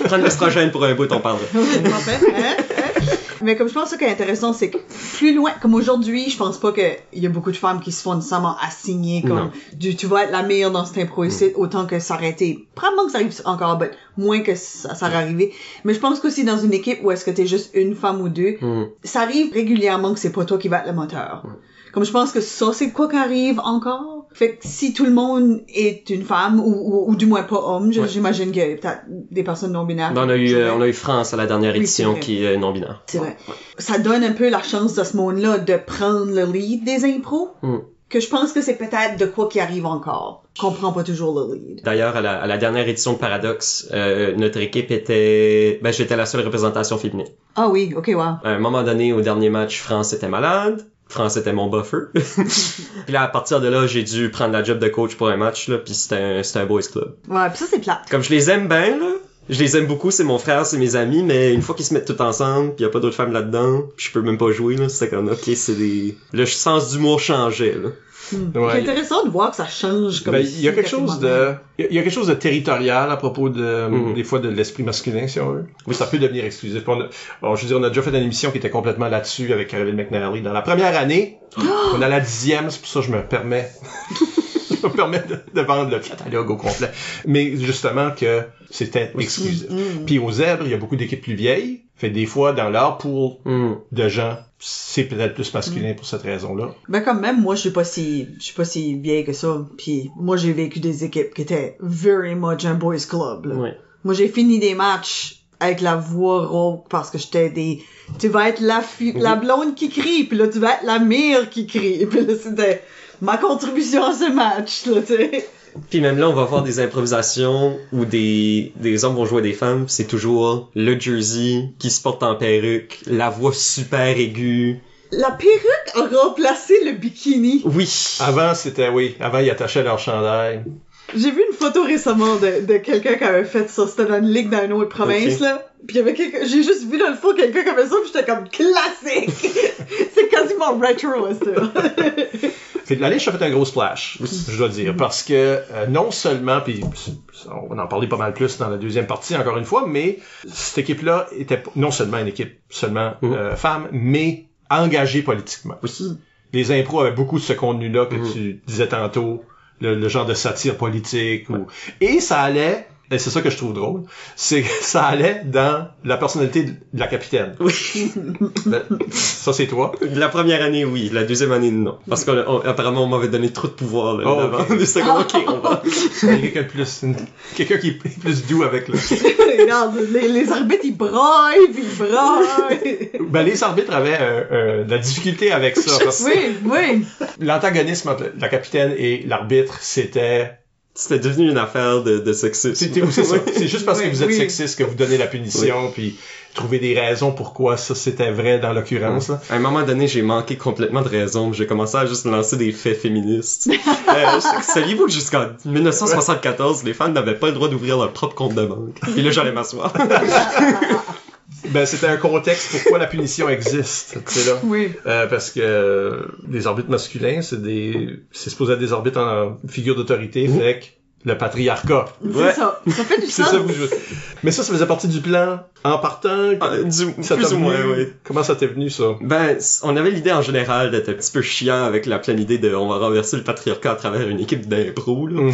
Prendre l'estrogène pour un bout, on parlera. Mais comme je pense que ce qui est intéressant, c'est que plus loin, comme aujourd'hui, je pense pas qu'il y a beaucoup de femmes qui se font nécessairement assigner comme tu vas être la meilleure dans cette impro ici, autant que ça aurait été. Probablement que ça arrive encore, mais moins que ça aurait arrivé. Mais je pense qu'aussi dans une équipe où est-ce que t'es juste une femme ou 2, ça arrive régulièrement que c'est pas toi qui vas être le moteur. Comme je pense que ça, c'est quoi qui arrive encore. Fait que si tout le monde est une femme, ou du moins pas homme, j'imagine qu'il y a peut-être des personnes non-binaires. Ben, on a eu France à la dernière édition qui est non-binaire. C'est vrai. Ça donne un peu la chance de ce monde-là de prendre le lead des impros. Que je pense que c'est peut-être de quoi qui arrive encore. Qu'on prend pas toujours le lead. D'ailleurs, à la dernière édition de Paradox, notre équipe était... Ben, j'étais la seule représentation féminine. Ah oui, ok, wow. À un moment donné, au dernier match, France était malade. France était mon buffer. Puis là, à partir de là, j'ai dû prendre la job de coach pour un match, là, puis c'était un boys club. Ouais, pis ça, c'est plate. Comme je les aime bien, là, je les aime beaucoup, c'est mon frère, c'est mes amis, mais une fois qu'ils se mettent tout ensemble, pis y a pas d'autres femmes là-dedans, pis je peux même pas jouer, là, c'était comme, ok, c'est des... Le sens d'humour changeait, là. Ouais. C'est intéressant de voir que ça change comme ben, il y a quelque chose de territorial à propos de des fois de l'esprit masculin, si on veut. Oui, ça peut devenir exclusif. Je veux dire, on a déjà fait une émission qui était complètement là-dessus avec Caroline McNally dans la première année. On a la 10e, c'est pour ça que je me permets de vendre le catalogue au complet. Mais justement que c'était exclusif. Puis aux zèbres, il y a beaucoup d'équipes plus vieilles. Fait des fois, dans leur pool de gens, c'est peut-être plus masculin pour cette raison-là. Ben comme même moi, je suis pas si vieille que ça. Puis moi, j'ai vécu des équipes qui étaient very much un boys club. Là. Ouais. Moi, j'ai fini des matchs avec la voix rauque parce que j'étais tu vas être la blonde qui crie, puis là tu vas être la mère qui crie. Puis là c'était ma contribution à ce match, là, tu sais. Puis même là, on va voir des improvisations où des hommes vont jouer des femmes, c'est toujours le jersey qui se porte en perruque, la voix super aiguë. La perruque a remplacé le bikini. Oui. Avant, ils attachaient leur chandail. J'ai vu une photo récemment de quelqu'un qui avait fait ça. C'était dans une ligue dans une autre province, Ok. là. Puis il y avait quelqu'un... J'ai juste vu dans le fond quelqu'un qui avait ça, puis j'étais comme classique! C'est quasiment retro, ça. Fait que la Lich a fait un gros splash, je dois dire, parce que non seulement, puis on va en parler pas mal plus dans la deuxième partie, encore une fois, mais cette équipe-là était non seulement une équipe seulement femme, mais engagée politiquement. Les impros avaient beaucoup de ce contenu-là que tu disais tantôt, le genre de satire politique. Et ça allait, et c'est ça que je trouve drôle, c'est que ça allait dans la personnalité de la capitaine. Oui. Ça, c'est toi. La première année, oui. La deuxième année, non. Parce qu'apparemment, on m'avait donné trop de pouvoir, là. Oh, avant. ok. C'était comme, ok, on va. Quelqu'un qui est plus doux avec le... Regarde, les arbitres, ils braillent, puis ils braillent. Ben, les arbitres avaient de la difficulté avec ça. Parce que Oui. l'antagonisme entre la capitaine et l'arbitre, c'était devenu une affaire de sexisme. C'est ça. C'est juste parce que vous êtes Oui. sexiste que vous donnez la punition, puis trouver des raisons pourquoi ça c'était vrai dans l'occurrence. Là. À un moment donné, j'ai manqué complètement de raison. J'ai commencé à juste lancer des faits féministes. Saviez-vous que jusqu'en 1974, les femmes n'avaient pas le droit d'ouvrir leur propre compte de banque? Et là, j'allais m'asseoir. Ben, c'était un contexte pourquoi la punition existe. C'est là. Oui. Parce que les arbitres masculins, c'est supposé être des arbitres en figure d'autorité, fait que le patriarcat. C'est ça. Ça fait du C'est sens. ça vous jouez. Mais ça faisait partie du plan en partant. Ça Plus t'a ou moins, venu- oui. Comment ça t'est venu, ça? Ben, on avait l'idée en général d'être un petit peu chiant avec la pleine idée de on va renverser le patriarcat à travers une équipe d'impro, là.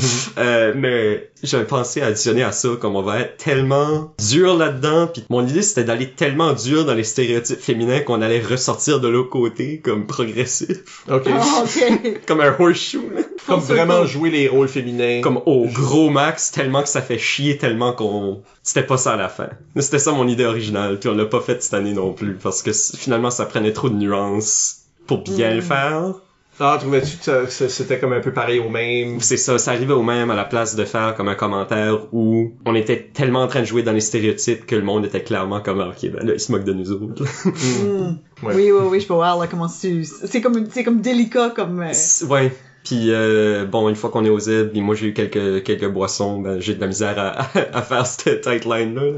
Mais j'avais pensé à additionner à ça comme on va être tellement dur là-dedans, puis mon idée c'était d'aller tellement dur dans les stéréotypes féminins qu'on allait ressortir de l'autre côté comme progressif, OK. Ah, ok. comme un horseshoe, là. Comme vraiment jouer les rôles féminins. Comme au gros max, tellement que ça fait chier, tellement qu'on... C'était pas ça à la fin. Mais c'était ça mon idée originale, puis on l'a pas fait cette année non plus, parce que finalement ça prenait trop de nuances pour bien le faire. Ah, trouvais-tu que c'était comme un peu pareil au même? C'est ça, ça arrivait au même à la place de faire comme un commentaire où on était tellement en train de jouer dans les stéréotypes que le monde était clairement comme ok, ben là il se moque de nous autres. Ouais. Oui, je peux voir là comment c'est comme délicat comme Ouais. Puis bon, une fois qu'on est aux îles, puis moi j'ai eu quelques boissons, ben j'ai de la misère à faire cette tight line là.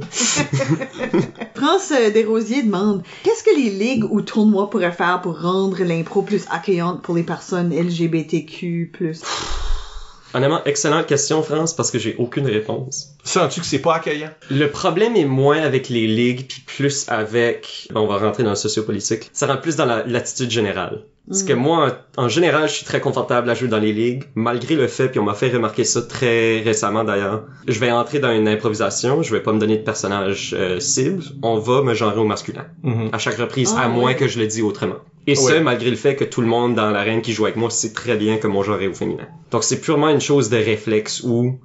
France Desrosiers demande qu'est-ce que les ligues ou tournois pourraient faire pour rendre l'impro plus accueillante pour les personnes LGBTQ+. Honnêtement, excellente question, France, parce que j'ai aucune réponse. Sens-tu que c'est pas accueillant? Le problème est moins avec les ligues, puis plus avec... On va rentrer dans le sociopolitique. Ça rentre plus dans l'attitude générale. Parce que moi, en général, je suis très confortable à jouer dans les ligues, malgré le fait, puis on m'a fait remarquer ça très récemment d'ailleurs. Je vais entrer dans une improvisation, je vais pas me donner de personnage cible, on va me genrer au masculin. À chaque reprise, à moins que je le dise autrement. Et ce, malgré le fait que tout le monde dans l'arène qui joue avec moi sait très bien que mon genre est au féminin. Donc c'est purement une chose de réflexe où,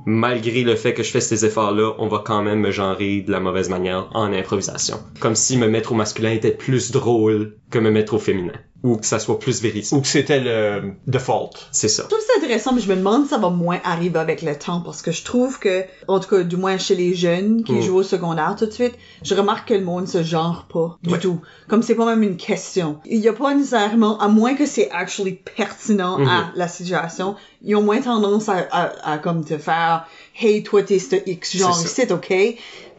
malgré le fait que je fais ces efforts-là, on va quand même me genrer de la mauvaise manière en improvisation. Comme si me mettre au masculin était plus drôle que me mettre au féminin. Ou que ça soit plus véridique. Ou que c'était le default. C'est ça. Je trouve ça intéressant, mais je me demande si ça va moins arriver avec le temps, parce que je trouve que, en tout cas, du moins chez les jeunes qui jouent au secondaire tout de suite, je remarque que le monde se genre pas du tout. Comme c'est pas même une question. Il y a pas nécessairement, à moins que c'est actually pertinent à la situation, ils ont moins tendance à comme te faire « Hey, toi, t'es ce X genre ici, ok? »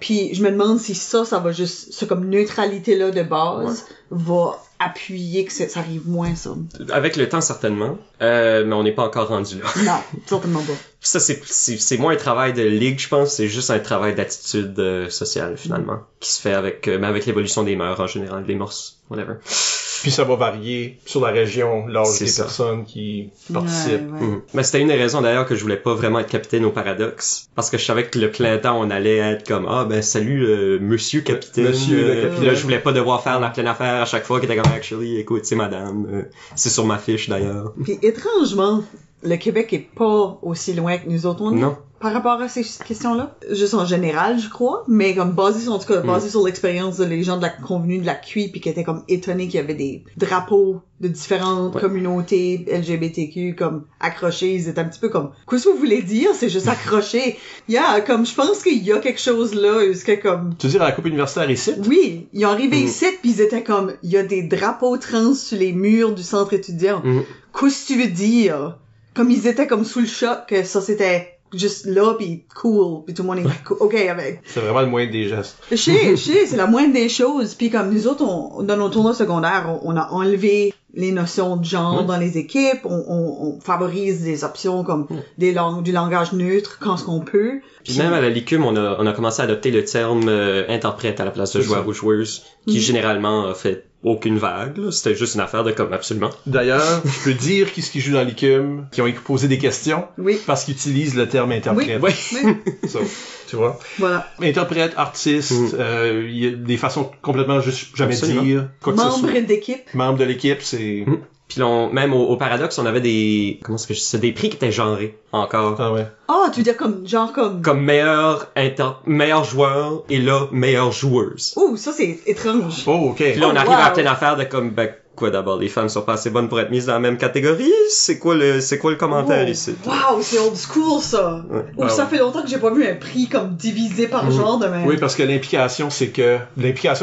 Puis je me demande si ça va juste, ce comme neutralité-là de base, va appuyer que ça arrive moins, ça. Avec le temps, certainement. Mais on n'est pas encore rendu là. Non, certainement pas. Ça, c'est moins un travail de ligue, je pense. C'est juste un travail d'attitude sociale, finalement. Qui se fait avec l'évolution des mœurs, en général, des mœurs, whatever. Puis ça va varier sur la région, l'âge des personnes qui participent. Mais c'était une des raisons, d'ailleurs, que je voulais pas vraiment être capitaine au Paradoxe. Parce que je savais que le plein temps, on allait être comme, ah, ben, salut, monsieur capitaine. Monsieur le capitaine. Puis là, je voulais pas devoir faire la pleine affaire à chaque fois, qui était comme, actually, écoute, c'est madame. C'est sur ma fiche, d'ailleurs. Puis étrangement, le Québec est pas aussi loin que nous autres. Non. Par rapport à ces questions-là. Juste en général, je crois. Mais comme basé sur l'expérience de les gens de la convenue de la QI, puis qui étaient comme étonnés qu'il y avait des drapeaux de différentes communautés LGBTQ comme accrochés. Ils étaient un petit peu comme, qu'est-ce que vous voulez dire? C'est juste accroché. Comme, je pense qu'il y a quelque chose là, comme... Tu veux dire à la coupe universitaire ici? Oui, ils ont arrivé ici, puis ils étaient comme, il y a des drapeaux trans sur les murs du centre étudiant. Qu'est-ce que tu veux dire? comme ils étaient comme sous le choc, que ça c'était juste là, pis cool, pis tout le monde est OK avec. C'est vraiment le moindre des gestes. Je sais, c'est la moindre des choses. Puis comme nous autres, dans nos tournois secondaires, on a enlevé les notions de genre dans les équipes. On favorise des options comme du langage neutre quand ce qu'on peut. Puis même à la LICUM, on a commencé à adopter le terme interprète à la place de joueur ou joueuse, qui généralement a fait aucune vague, là. C'était juste une affaire de comme absolument. D'ailleurs, je peux dire qui qui joue dans l'ICUM, qui ont posé des questions, parce qu'ils utilisent le terme interprète. Oui. Ça, tu vois. Voilà. Interprète, artiste, il y a des façons complètement juste jamais dire quoi que ce soit. Membre d'équipe. Membre de l'équipe, c'est... Puis là, même au Paradoxe, on avait des... Comment est-ce que je dis ça? Des prix qui étaient genrés, encore. Ah ouais. Ah, tu veux dire comme... Comme meilleur joueur et là, meilleure joueuse. Oh, ça c'est étrange. Oh, OK. Puis là, on arrive à plein d'affaires de comme, ben, quoi d'abord, les femmes sont pas assez bonnes pour être mises dans la même catégorie? C'est quoi le commentaire ici? Wow, c'est old school, ça. Ouais. Oh, ça fait longtemps que j'ai pas vu un prix comme divisé par genre de même. Oui, parce que l'implication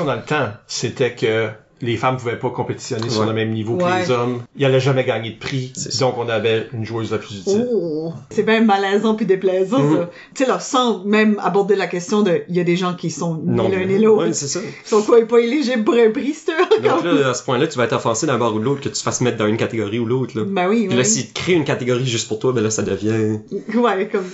dans le temps, c'était que les femmes pouvaient pas compétitionner sur le même niveau que les hommes. Ils allaient jamais gagner de prix. Donc, on avait une joueuse la plus utile. Oh, c'est bien malaisant puis déplaisant, ça. Tu sais, là, sans même aborder la question de, il y a des gens qui sont ni l'un ni l'autre. Ouais, c'est ça. Ils sont quoi, pas éligibles pour un prix, c'est Donc là, à ce point-là, tu vas être offensé d'un bord ou de l'autre, que tu te fasses mettre dans une catégorie ou l'autre, là. Ben oui, Puis là, s'ils te créent une catégorie juste pour toi, ben là, ça devient... Ouais, comme...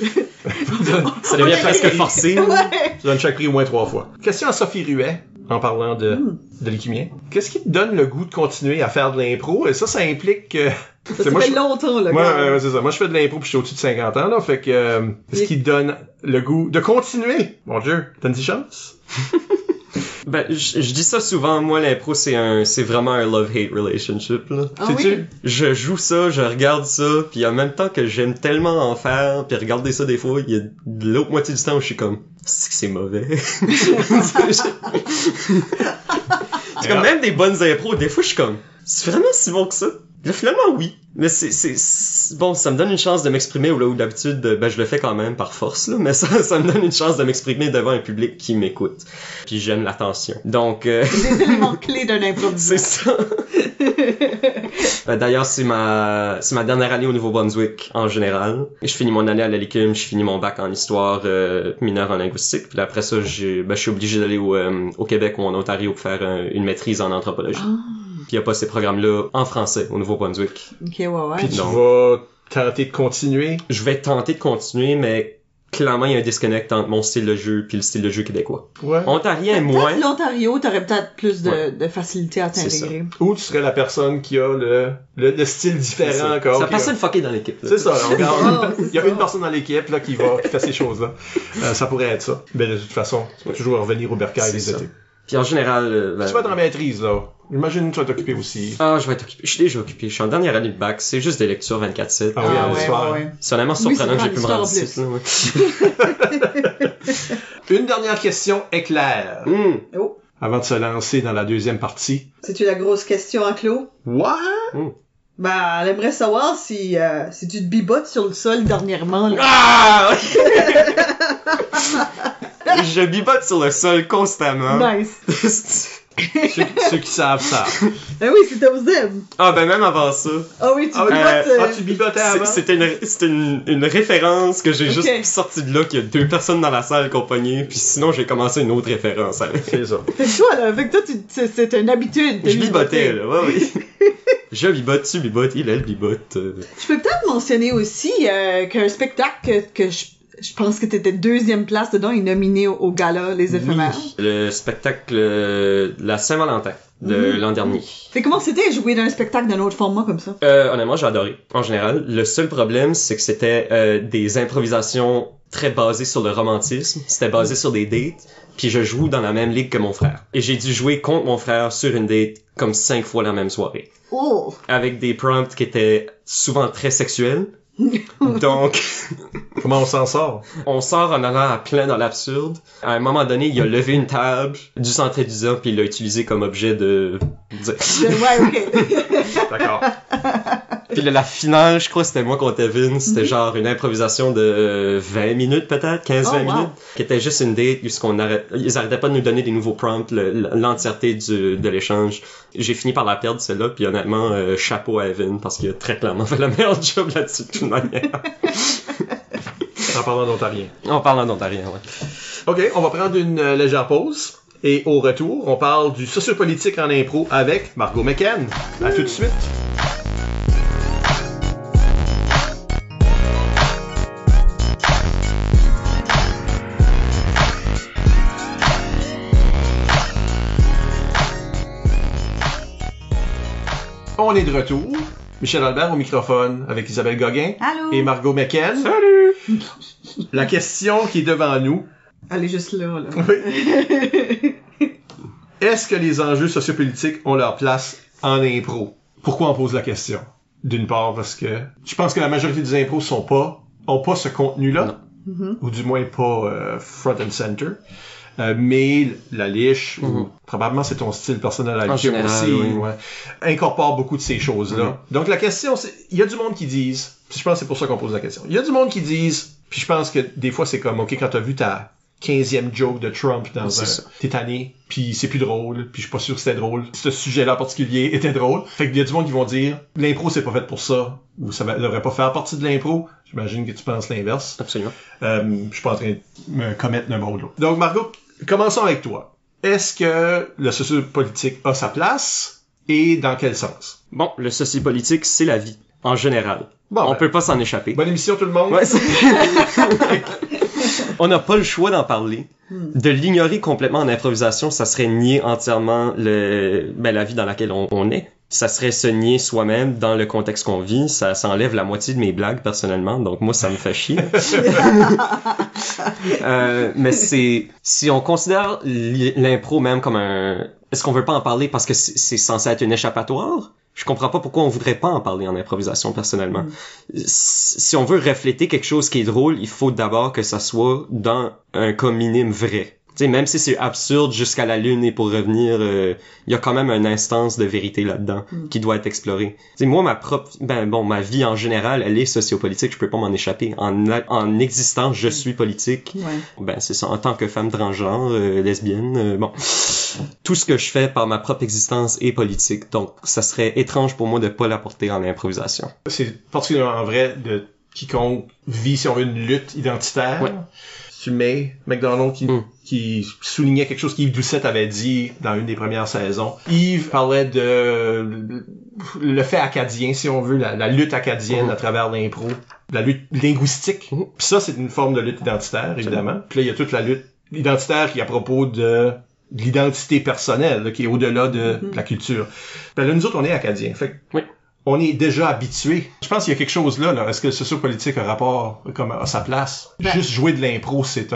ça devient presque forcé. Ouais. Tu donnes chaque prix au moins 3 fois. Question à Sophie Ruet, en parlant de l'écumien. Qu'est-ce qui te donne le goût de continuer à faire de l'impro? Et ça implique que... Ça fait longtemps, là. Moi, c'est ça. Moi, je fais de l'impro puis je suis au-dessus de 50 ans, là. Fait que, ce qui te donne le goût de continuer? Mon Dieu, t'as une petite chance? Ben, je dis ça souvent, moi, l'impro, c'est vraiment un love-hate relationship, là. Ah Sais-tu? oui? Je joue ça, je regarde ça, puis en même temps que j'aime tellement en faire, puis regarder ça des fois, il y a l'autre moitié du temps où je suis comme, c'est mauvais. C'est comme même des bonnes impros, des fois je suis comme, c'est vraiment si bon que ça? Là, finalement, oui. Mais bon, ça me donne une chance de m'exprimer là où d'habitude, ben, je le fais quand même par force, là, mais ça me donne une chance de m'exprimer devant un public qui m'écoute. Puis j'aime l'attention. Donc, C'est des éléments clés d'un improvisation. c'est ça. D'ailleurs, c'est ma dernière année au Nouveau-Brunswick, en général. Je finis mon année à la LICUM, je finis mon bac en histoire mineure en linguistique. Puis après ça, je suis obligé d'aller au Québec ou en Ontario pour faire une maîtrise en anthropologie. Puis il y a pas ces programmes-là en français au Nouveau-Brunswick. Ok, ouais. Puis tu vas tenter de continuer? Je vais tenter de continuer, mais clairement, il y a un disconnect entre mon style de jeu puis le style de jeu québécois. Ouais. Ontarien, moins. Peut-être l'Ontario, t'aurais peut-être plus de facilité à t'intégrer. Ou tu serais la personne qui a le style différent encore. Ça passe à le fucker dans l'équipe. Là. C'est ça. On regarde. c'est Il y a ça. une personne dans l'équipe là qui fait ces choses-là. Ça pourrait être ça. Mais de toute façon, tu vas toujours revenir au bercail C'est des ça. étés. Puis en général... Tu vas être en maîtrise, là. J'imagine que tu vas t'occuper aussi. Ah, je vais être occupé. Je suis déjà occupé. Je suis en dernière année de bac. C'est juste des lectures 24/7. Ah oui, Ah le ouais, soir. ouais. C'est vraiment Oui, surprenant c'est que j'ai pu me rendre l'histoire ici. en là, ouais. Une dernière question éclair. Oh, Avant de se lancer dans la deuxième partie. c'est-tu la grosse question à Claude? What? Ben, elle aimerait savoir si tu te bibottes sur le sol dernièrement, là. Ah! Je bibote sur le sol constamment. Nice. Ceux qui savent. Ah oui, c'était aux M. Ah, ben même avant ça. Ah oui, tu Ah, bibottes... tu bibotais avant? C'était une référence que j'ai Ok. juste sortie de là, qu'il y a 2 personnes dans la salle qui ont pogné, puis sinon j'ai commencé une autre référence avec. C'est ça. Fait que toi, là, fait que toi, c'est une habitude de Je bibotais, bibotter. là, ouais, oui. Je bibote, tu bibotes, il, elle bibote. Je peux peut-être mentionner aussi qu'un spectacle que je pense que t'étais 2e place dedans et nominé au gala Les Éphémères. Le spectacle La Saint-Valentin de l'an dernier. Fait comment c'était jouer dans un spectacle d'un autre format comme ça? Honnêtement, j'ai adoré, en général. Le seul problème, c'est que c'était des improvisations très basées sur le romantisme. C'était basé sur des dates. Puis je joue dans la même ligue que mon frère. Et j'ai dû jouer contre mon frère sur une date comme 5 fois la même soirée. Oh! Avec des prompts qui étaient souvent très sexuels. Donc, Comment on s'en sort? on sort en allant à plein dans l'absurde. À un moment donné, il a levé une table du centre du ans puis il l'a utilisé comme objet de... Ouais, ok. D'accord. Puis la finale, je crois, c'était moi contre Evan. C'était genre une improvisation de 20 minutes peut-être, 15-20 minutes, qui était juste une date puisqu'on ils arrêtaient pas de nous donner des nouveaux prompts, l'entièreté de l'échange. J'ai fini par la perdre celle-là, puis honnêtement, chapeau à Evan parce qu'il a très clairement fait le meilleur job là-dessus de toute manière. En parlant d'Ontarien. En parlant d'Ontarien, ouais. OK, on va prendre une légère pause. Et au retour, on parle du sociopolitique en impro avec Margot McCann. À tout de suite. On est de retour. Michel Albert au microphone avec Isabelle Gauguin. Allô? Et Margot McCann. Salut! La question qui est devant nous. Elle est juste là. Oui. Est-ce que les enjeux sociopolitiques ont leur place en impro? Pourquoi on pose la question? D'une part, parce que je pense que la majorité des impros ont pas ce contenu-là. Ou du moins pas front and center. Mais la liche, ou probablement c'est ton style personnel à licher aussi, ouais, incorpore beaucoup de ces choses-là. Donc la question, c'est, il y a du monde qui disent, puis je pense que c'est pour ça qu'on pose la question, il y a du monde qui disent, puis je pense que des fois c'est comme, ok, quand t'as vu ta 15e joke de Trump dans t'es tanné, puis c'est plus drôle, puis je suis pas sûr que c'était drôle, ce sujet-là en particulier était drôle, fait qu'il y a du monde qui vont dire, l'impro c'est pas fait pour ça, ou ça devrait pas faire partie de l'impro. J'imagine que tu penses l'inverse. Absolument. Je suis pas en train de me commettre l'un ou l'autre. Donc Margot, commençons avec toi. Est-ce que le sociopolitique a sa place et dans quel sens? Bon, le sociopolitique, c'est la vie, en général. Bon, on peut pas s'en échapper. Bonne émission tout le monde. Ouais, on n'a pas le choix d'en parler. De l'ignorer complètement en improvisation, ça serait nier entièrement la vie dans laquelle on est. Ça serait se nier soi-même dans le contexte qu'on vit. Ça enlève la moitié de mes blagues, personnellement. Donc, moi, ça me fait chier. Mais si on considère l'impro même comme est-ce qu'on veut pas en parler parce que c'est censé être une échappatoire? Je comprends pas pourquoi on voudrait pas en parler en improvisation, personnellement. Si on veut refléter quelque chose qui est drôle, il faut d'abord que ça soit dans un cas minime vrai. Tu sais, même si c'est absurde jusqu'à la lune et pour revenir, il y a quand même une instance de vérité là-dedans qui doit être explorée. Tu sais, moi, ma vie en général, elle est sociopolitique, je peux pas m'en échapper. En existence, je suis politique. Ouais. Ben, c'est ça. En tant que femme transgenre, lesbienne, tout ce que je fais par ma propre existence est politique. Donc, ça serait étrange pour moi de pas l'apporter en improvisation. C'est particulièrement vrai de quiconque vit, si on veut, une lutte identitaire. Ouais. Tu mets McDonald qui soulignait quelque chose qu'Yves Doucette avait dit dans une des premières saisons. Yves parlait de le fait acadien, si on veut, la lutte acadienne à travers l'impro, la lutte linguistique. Puis ça, c'est une forme de lutte identitaire, évidemment. Puis là, il y a toute la lutte identitaire qui est à propos de l'identité personnelle, là, qui est au-delà de la culture. Ben là, nous autres, on est acadiens. Fait que on est déjà habitués. Je pense qu'il y a quelque chose là. Est-ce que le sociopolitique a rapport comme à sa place? Juste jouer de l'impro, c'est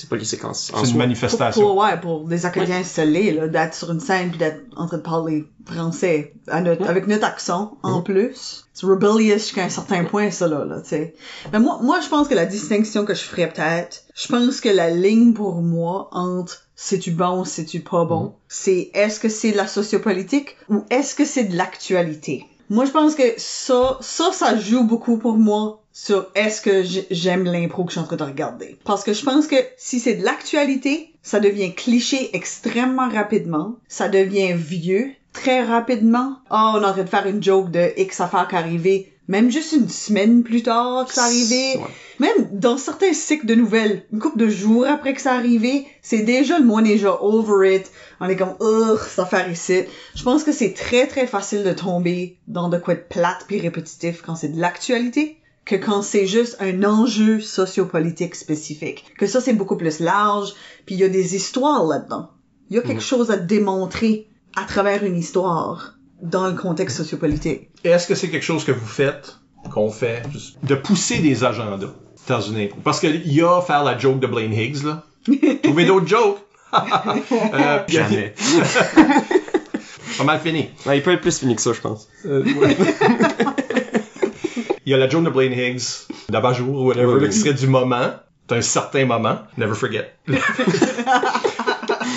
politique en c'est une manifestation. Pour des Acadiens isolés, là, d'être sur une scène puis d'être en train de parler français avec notre accent en plus. C'est rebellious jusqu'à un certain point, ça là, tu sais. Mais moi, je pense que la distinction que je ferais peut-être, je pense que la ligne pour moi entre c'est-tu bon, c'est-tu pas bon, c'est est-ce que c'est de la sociopolitique ou est-ce que c'est de l'actualité? Moi, je pense que ça joue beaucoup pour moi sur est-ce que j'aime l'impro que je suis en train de regarder. Parce que je pense que si c'est de l'actualité, ça devient cliché extrêmement rapidement. Ça devient vieux très rapidement. On est en train de faire une joke de X affaire qui est arrivée. Même juste une semaine plus tard que ça arrivé. Ouais. Même dans certains cycles de nouvelles, une couple de jours après que ça arrivé, c'est déjà le monde est déjà over it. On est comme, cette affaire ici. Je pense que c'est très très facile de tomber dans de quoi de plate puis répétitif quand c'est de l'actualité que quand c'est juste un enjeu sociopolitique spécifique. Que ça, c'est beaucoup plus large, puis il y a des histoires là-dedans. Il y a quelque chose à démontrer à travers une histoire dans le contexte sociopolitique. Et est-ce que c'est quelque chose que vous faites, qu'on fait, juste, de pousser des agendas dans une impro? Parce qu'il y a faire la joke de Blaine Higgs, là. Trouver d'autres jokes. Jamais. Pas mal fini. Ouais, il peut être plus fini que ça, je pense. Ouais. Il y a la joke de Blaine Higgs, d'abat-jour ou whatever, là, qui serait du moment, d'un certain moment. Never forget.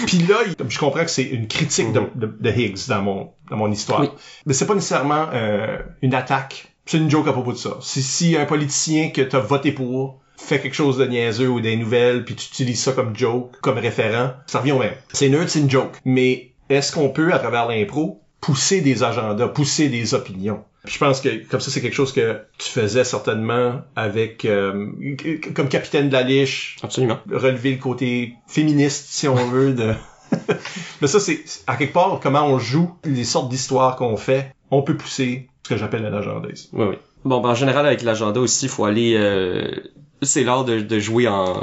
Puis là, je comprends que c'est une critique de Higgs dans mon histoire. Oui. Mais c'est pas nécessairement une attaque c'est une joke à propos de ça. Si un politicien que t'as voté pour fait quelque chose de niaiseux ou des nouvelles, puis tu utilises ça comme joke, comme référent, ça revient au même. C'est neutre, c'est une joke. Mais est-ce qu'on peut, à travers l'impro, pousser des agendas, pousser des opinions? Je pense que comme ça, c'est quelque chose que tu faisais certainement avec comme capitaine de la Liche. Absolument. Relever le côté féministe, si on veut, de... Mais ça, c'est à quelque part comment on joue, les sortes d'histoires qu'on fait, on peut pousser ce que j'appelle un agenda. Oui, oui. Bon, ben, en général, avec l'agenda aussi, il faut aller... c'est l'art de jouer en...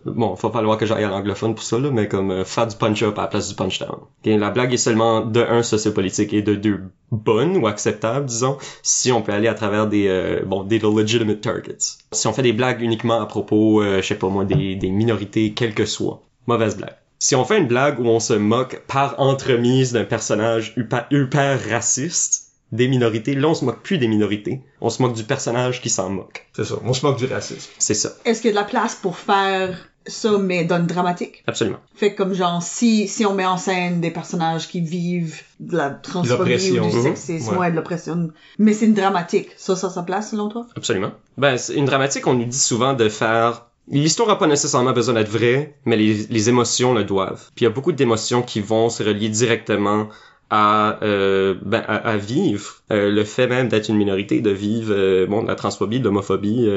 Bon, faut pas falloir que j'aille à l'anglophone pour ça, là, mais comme faire du punch-up à la place du punch-down. Okay, la blague est seulement de 1 sociopolitique et de 2 bonne ou acceptable, disons, si on peut aller à travers des legitimate targets. Si on fait des blagues uniquement à propos, je sais pas moi, des minorités, quelles que soient, mauvaise blague. Si on fait une blague où on se moque par entremise d'un personnage hyper raciste, des minorités, là on se moque plus des minorités, on se moque du personnage qui s'en moque. C'est ça, on se moque du racisme. C'est ça. Est-ce qu'il y a de la place pour faire ça, mais dans le dramatique? Absolument. Fait que comme genre, si on met en scène des personnages qui vivent de la transphobie ou du sexisme, de l'oppression, mais c'est une dramatique, ça a sa place selon toi? Absolument. Ben, c'est une dramatique, on nous dit souvent de faire... L'histoire a pas nécessairement besoin d'être vraie, mais les émotions le doivent. Puis il y a beaucoup d'émotions qui vont se relier directement à vivre le fait même d'être une minorité, de vivre de la transphobie, de l'homophobie,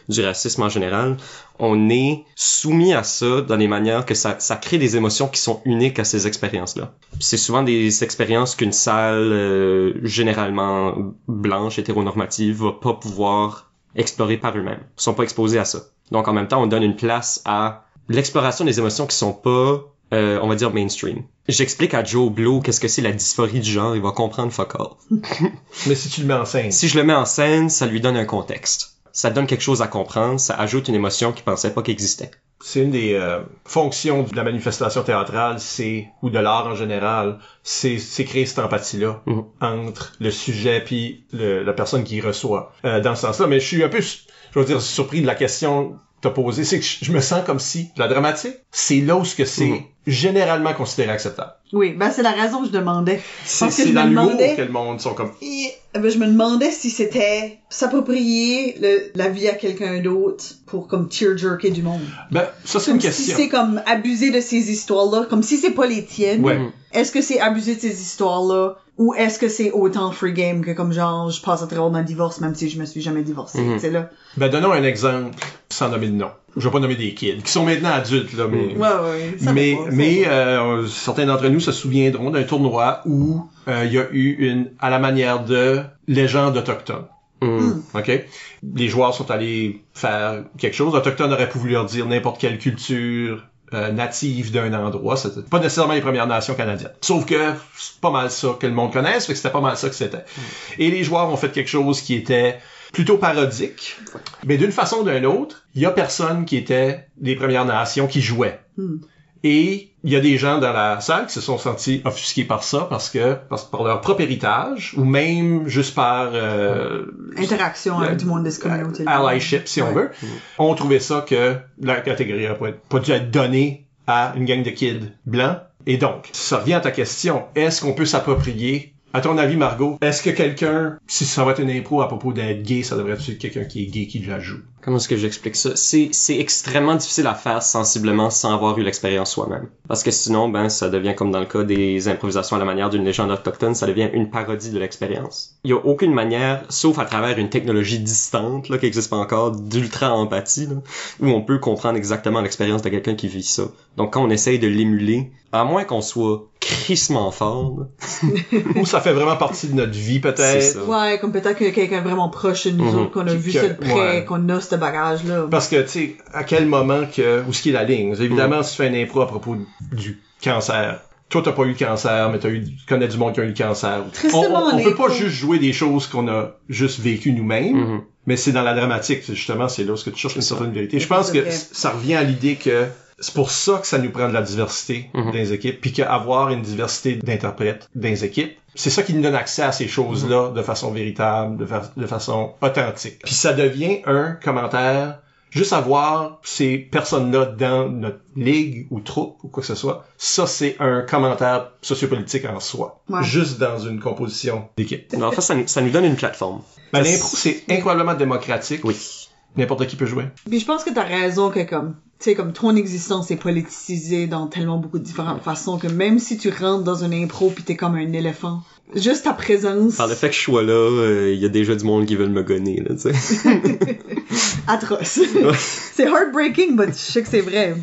du racisme en général. On est soumis à ça dans des manières que ça crée des émotions qui sont uniques à ces expériences-là. Puis c'est souvent des expériences qu'une salle généralement blanche, hétéronormative, va pas pouvoir explorer par eux-mêmes. Ils sont pas exposés à ça. Donc en même temps, on donne une place à l'exploration des émotions qui sont pas on va dire mainstream. J'explique à Joe Blow qu'est-ce que c'est la dysphorie du genre, il va comprendre fuck all. Mais si tu le mets en scène. Si je le mets en scène, ça lui donne un contexte. Ça donne quelque chose à comprendre, ça ajoute une émotion qu'il pensait pas qu'existait. C'est une des fonctions de la manifestation théâtrale, ou de l'art en général, c'est créer cette empathie-là entre le sujet puis la personne qui reçoit. Dans ce sens-là, mais je suis un peu, surpris de la question t'as posé, c'est que je me sens comme si la dramatique, c'est là où c'est généralement considéré acceptable. Oui, ben c'est la raison que je demandais. C'est dans l'humour que le monde sont comme... je me demandais si c'était s'approprier la vie à quelqu'un d'autre pour comme tear-jerker du monde. Ben, ça c'est une question. Si c'est comme abuser de ces histoires-là, comme si c'est pas les tiennes. Ouais. Est-ce que c'est abuser de ces histoires-là ou est-ce que c'est autant free game que comme genre je passe à travers d'un divorce même si je me suis jamais divorcée, c'est là. Ben donnons un exemple sans nommer de nom. Je vais pas nommer des kids qui sont maintenant adultes là, mais certains d'entre nous se souviendront d'un tournoi où il y a eu à la manière de légende autochtone. OK? Les joueurs sont allés faire quelque chose. Autochtone aurait pu leur dire n'importe quelle culture native d'un endroit. C'était pas nécessairement les Premières Nations canadiennes. Sauf que c'est pas mal ça que le monde connaisse, fait que c'était pas mal ça que c'était. Et les joueurs ont fait quelque chose qui était plutôt parodique. Mais d'une façon ou d'une autre, il y a personne qui était des Premières Nations qui jouait. Et il y a des gens dans la salle qui se sont sentis offusqués par ça par leur propre héritage ou même juste par interaction avec du monde de cette communauté. Allyship, si on veut. On trouvait ça que la catégorie a pas dû être donnée à une gang de kids blancs. Et donc, ça revient à ta question. Est-ce qu'on peut s'approprier? À ton avis, Margot, est-ce que quelqu'un, si ça va être une impro à propos d'être gay, ça devrait être quelqu'un qui est gay qui la joue? Comment est-ce que j'explique ça? C'est extrêmement difficile à faire sensiblement sans avoir eu l'expérience soi-même. Parce que sinon, ça devient comme dans le cas des improvisations à la manière d'une légende autochtone, ça devient une parodie de l'expérience. Il y a aucune manière, sauf à travers une technologie distante, là, qui n'existe pas encore, d'ultra-empathie, là, où on peut comprendre exactement l'expérience de quelqu'un qui vit ça. Donc quand on essaye de l'émuler, à moins qu'on soit crissement fort, ou ça fait vraiment partie de notre vie, peut-être. Ouais, comme peut-être que quelqu'un vraiment proche de nous autres, qu'on a vu ça de près, qu'on a ce bagage-là. Parce que, tu sais, à quel moment où ce qui est la ligne? Évidemment, si tu fais une impro à propos du cancer, toi, t'as pas eu le cancer, mais tu connais du monde qui a eu le cancer. On peut pas juste jouer des choses qu'on a juste vécues nous-mêmes, mais c'est dans la dramatique, justement, c'est là où tu cherches une certaine vérité. Je pense que ça revient à l'idée que c'est pour ça que ça nous prend de la diversité dans les équipes, puis qu'avoir une diversité d'interprètes dans les équipes, c'est ça qui nous donne accès à ces choses-là de façon véritable, de façon authentique. Puis ça devient un commentaire juste avoir ces personnes-là dans notre ligue ou troupe ou quoi que ce soit, ça c'est un commentaire sociopolitique en soi. Ouais. Juste dans une composition d'équipe. En fait, ça nous donne une plateforme. Ben, l'impro, c'est incroyablement démocratique. Oui. N'importe qui peut jouer. Puis je pense que t'as raison que comme, tu sais, comme ton existence est politisée dans tellement beaucoup de différentes façons que même si tu rentres dans une impro pis t'es comme un éléphant, juste ta présence... Par le fait que je sois là, il y a déjà du monde qui veulent me gonner, là, tu sais. Atroce. C'est heartbreaking, mais je sais que c'est vrai.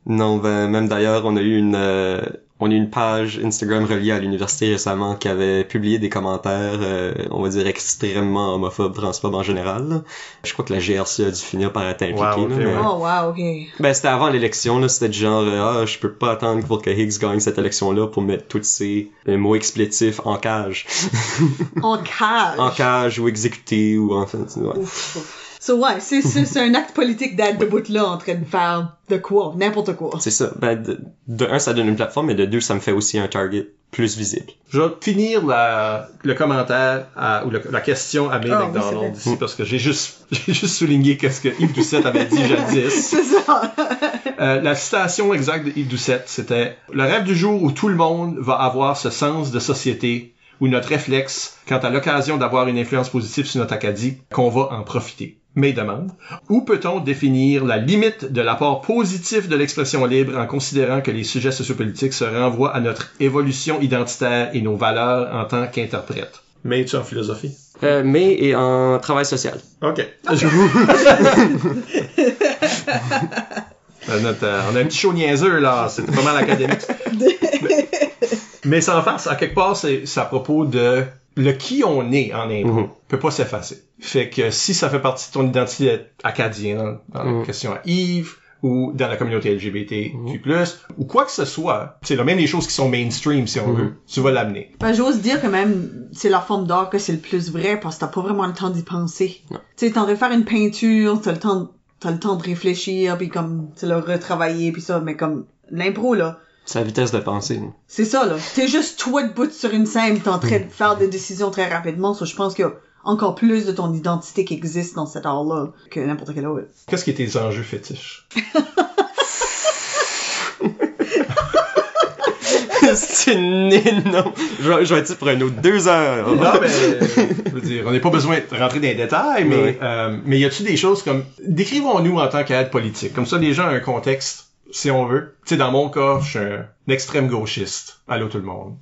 Non, ben, même d'ailleurs, on a eu une page Instagram reliée à l'université récemment qui avait publié des commentaires, on va dire extrêmement homophobes, transphobes en général, là. Je crois que la GRC a dû finir par être impliquée, Wow, là, okay, mais- ouais. Oh, wow, ok. Ben, c'était avant l'élection, là, c'était du genre, je peux pas attendre pour que Higgs gagne cette élection-là pour mettre tous ces mots explétifs en cage. En cage. En cage ou exécuté ou en fait, ouais. Ouf, ouf. So, ouais, c'est un acte politique d'être debout là en train de faire de quoi, n'importe quoi. C'est ça. Ben, de un, ça donne une plateforme, mais de deux, ça me fait aussi un target plus visible. Je vais finir le commentaire ou la question à May Ah, oui, McDonald c'est ici parce que j'ai juste souligné qu'est-ce que Yves Doucette avait dit jadis. C'est ça. La citation exacte de Yves Doucette, c'était « Le rêve du jour où tout le monde va avoir ce sens de société ou notre réflexe quant à l'occasion d'avoir une influence positive sur notre Acadie, qu'on va en profiter. » May demande « Où peut-on définir la limite de l'apport positif de l'expression libre en considérant que les sujets sociopolitiques se renvoient à notre évolution identitaire et nos valeurs en tant qu'interprètes? » May, es-tu en philosophie? Mais et en travail social. OK. On a un petit show niaiseux, là. C'était pas mal académique. Mais sans farce, à quelque part, c'est à propos de le qui on est en impro. Peut pas s'effacer. Fait que si ça fait partie de ton identité acadienne, dans la question à Yves, ou dans la communauté LGBTQ+, ou quoi que ce soit, c'est là, même les choses qui sont mainstream, si on veut, tu vas l'amener. Ben, j'ose dire que même, c'est la forme d'art que c'est le plus vrai parce que t'as pas vraiment le temps d'y penser. Tu sais, t'en veux faire une peinture, t'as le temps de réfléchir, puis comme, tu le retravailler, puis ça, mais comme, l'impro, là, C'est la vitesse de pensée. Là. c'est ça, là. T'es juste toi debout sur une scène, t'es en train de faire des décisions très rapidement, so je pense qu'il y a encore plus de ton identité qui existe dans cet art-là que n'importe quel autre. Qu'est-ce qui est tes enjeux fétiches? C'est énorme. Je vais être ici pour un autre 2 heures. Non, mais, je veux dire, on n'a pas besoin de rentrer dans les détails, mais y a-tu des choses comme, décrivons-nous en tant qu'aide politique. Comme ça, les gens ont un contexte, si on veut. Tu sais, dans mon cas, je suis un extrême gauchiste. Allô tout le monde.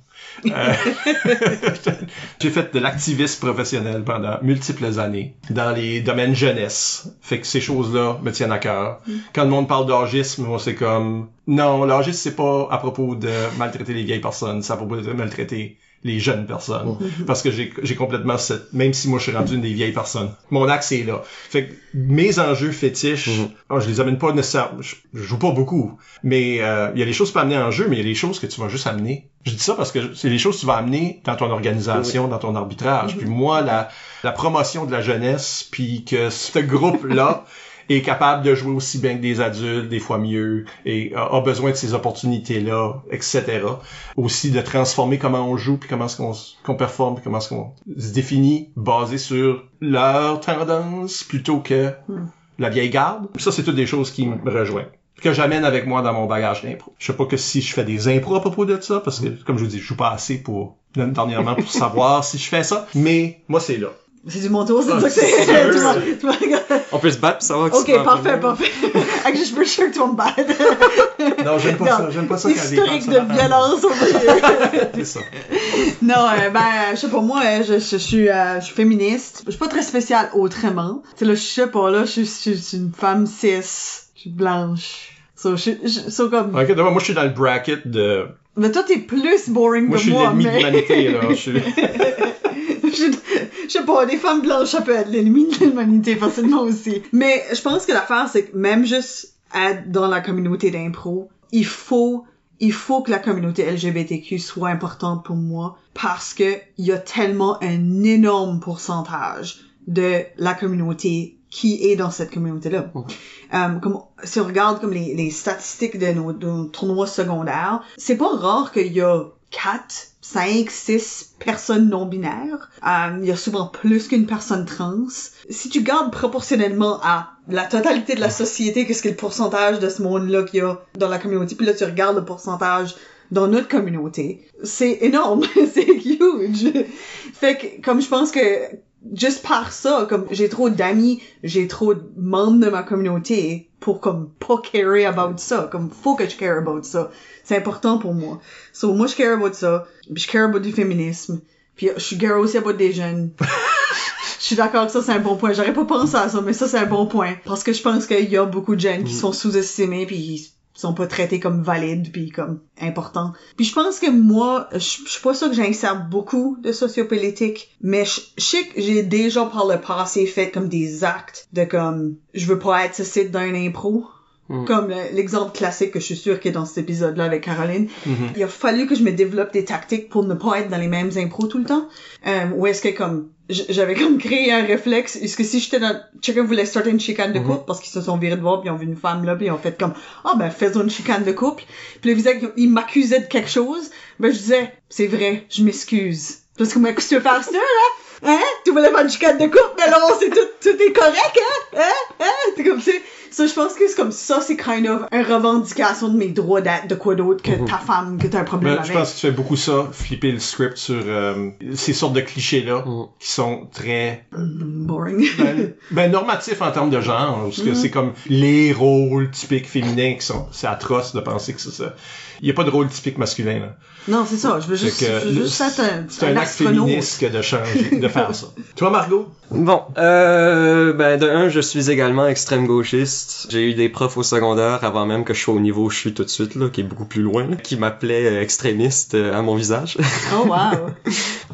J'ai fait de l'activisme professionnel pendant multiples années dans les domaines jeunesse. Fait que ces choses-là me tiennent à cœur. Quand le monde parle d'âgisme, moi c'est comme non, l'âgisme c'est pas à propos de maltraiter les vieilles personnes, c'est à propos de maltraiter les jeunes personnes. Parce que j'ai complètement même si moi je suis rendu une des vieilles personnes. Mon axe est là. Fait que mes enjeux fétiches, je les amène pas nécessairement, je joue pas beaucoup. Mais, il y a des choses que tu peux amener en jeu, mais il y a des choses que tu vas juste amener. Je dis ça parce que c'est des choses que tu vas amener dans ton organisation, dans ton arbitrage. Puis moi, la promotion de la jeunesse, puis que ce groupe-là est capable de jouer aussi bien que des adultes, des fois mieux, et a besoin de ces opportunités-là, etc. Aussi de transformer comment on joue, puis comment est-ce qu'on performe, puis comment est-ce qu'on se définit, basé sur leur tendance, plutôt que la vieille garde. Ça, c'est toutes des choses qui me rejoignent, que j'amène avec moi dans mon bagage d'impro. Je sais pas que si je fais des impros à propos de ça, parce que, comme je vous dis, je joue pas assez dernièrement pour savoir si je fais ça, mais moi, c'est là. C'est du mon tour, c'est ça que c'est. On peut se battre pour savoir qui Ok, se prend en parfait, premier. parfait. Actually, je peux sûr que tu vas me battre. Non, j'aime pas ça quand des Historique femmes de violence au milieu. C'est ça. Non, je sais pas, moi, je suis féministe. Je suis pas très spéciale autrement. Tu sais, là, je sais pas, là, je suis une femme cis. Je suis blanche. So comme... Ok, d'abord, moi, je suis dans le bracket de... Mais toi, t'es plus boring Moi, que je suis moi, l'ennemi de mais... l'humanité, là. Je sais pas, des femmes blanches, ça peut être l'ennemi de l'humanité facilement aussi. Mais je pense que l'affaire, c'est que même juste être dans la communauté d'impro, il faut que la communauté LGBTQ soit importante pour moi parce que il y a tellement un énorme pourcentage de la communauté qui est dans cette communauté-là. Comme, si on regarde comme les statistiques de nos tournois secondaires, c'est pas rare qu'il y a 4, 5, 6 personnes non-binaires. Il y a souvent plus qu'une personne trans. Si tu gardes proportionnellement à la totalité de la société, qu'est-ce que le pourcentage de ce monde-là qu'il y a dans la communauté, puis là tu regardes le pourcentage dans notre communauté, c'est énorme, c'est huge. Fait que, comme je pense que juste par ça, comme j'ai trop d'amis, j'ai trop de membres de ma communauté pour comme pas care about ça, comme faut que je care about ça. C'est important pour moi. So moi je care about ça, puis je care about du féminisme, puis je suis care aussi about des jeunes. Je suis d'accord que ça c'est un bon point. J'aurais pas pensé à ça, mais ça c'est un bon point parce que je pense qu'il y a beaucoup de jeunes qui sont sous-estimés puis ils sont pas traités comme valides puis comme importants. Puis je pense que moi, je suis pas sûre que j'insère beaucoup de sociopolitique, mais je sais que j'ai déjà par le passé fait comme des actes de comme je veux pas être ce site d'un impro. Comme l'exemple classique que je suis sûre qu'il est dans cet épisode-là avec Caroline. Il a fallu que je me développe des tactiques pour ne pas être dans les mêmes impros tout le temps. Ou est-ce que comme j'avais comme créé un réflexe, est-ce que si j'étais dans chacun voulait starter une chicane de couple parce qu'ils se sont virés de voir puis ils ont vu une femme là puis ils ont fait comme faisons une chicane de couple. Puis ils m'accusaient de quelque chose, je disais c'est vrai, je m'excuse. Parce que moi qu'est-ce que tu veux faire ça là? Hein? Tu voulais faire une chicane de couple, mais alors c'est tout est correct, hein? C'est comme ça, je pense que c'est comme ça, c'est kind of une revendication de mes droits d'être de quoi d'autre que ta femme, que t'as un problème avec. Je pense que tu fais beaucoup ça, flipper le script sur ces sortes de clichés-là qui sont très boring. Normatifs en termes de genre, parce que c'est comme les rôles typiques féminins qui sont, c'est atroce de penser que c'est ça. Il y a pas de rôle typique masculin, là. Non, c'est ça. Je veux juste être c'est un acte féministe que de changer, de faire ça. Toi, Margot? Bon, de un, je suis également extrême gauchiste. J'ai eu des profs au secondaire avant même que je sois au niveau où je suis tout de suite, là, qui est beaucoup plus loin, là, qui m'appelaient extrémiste à mon visage. Oh, wow!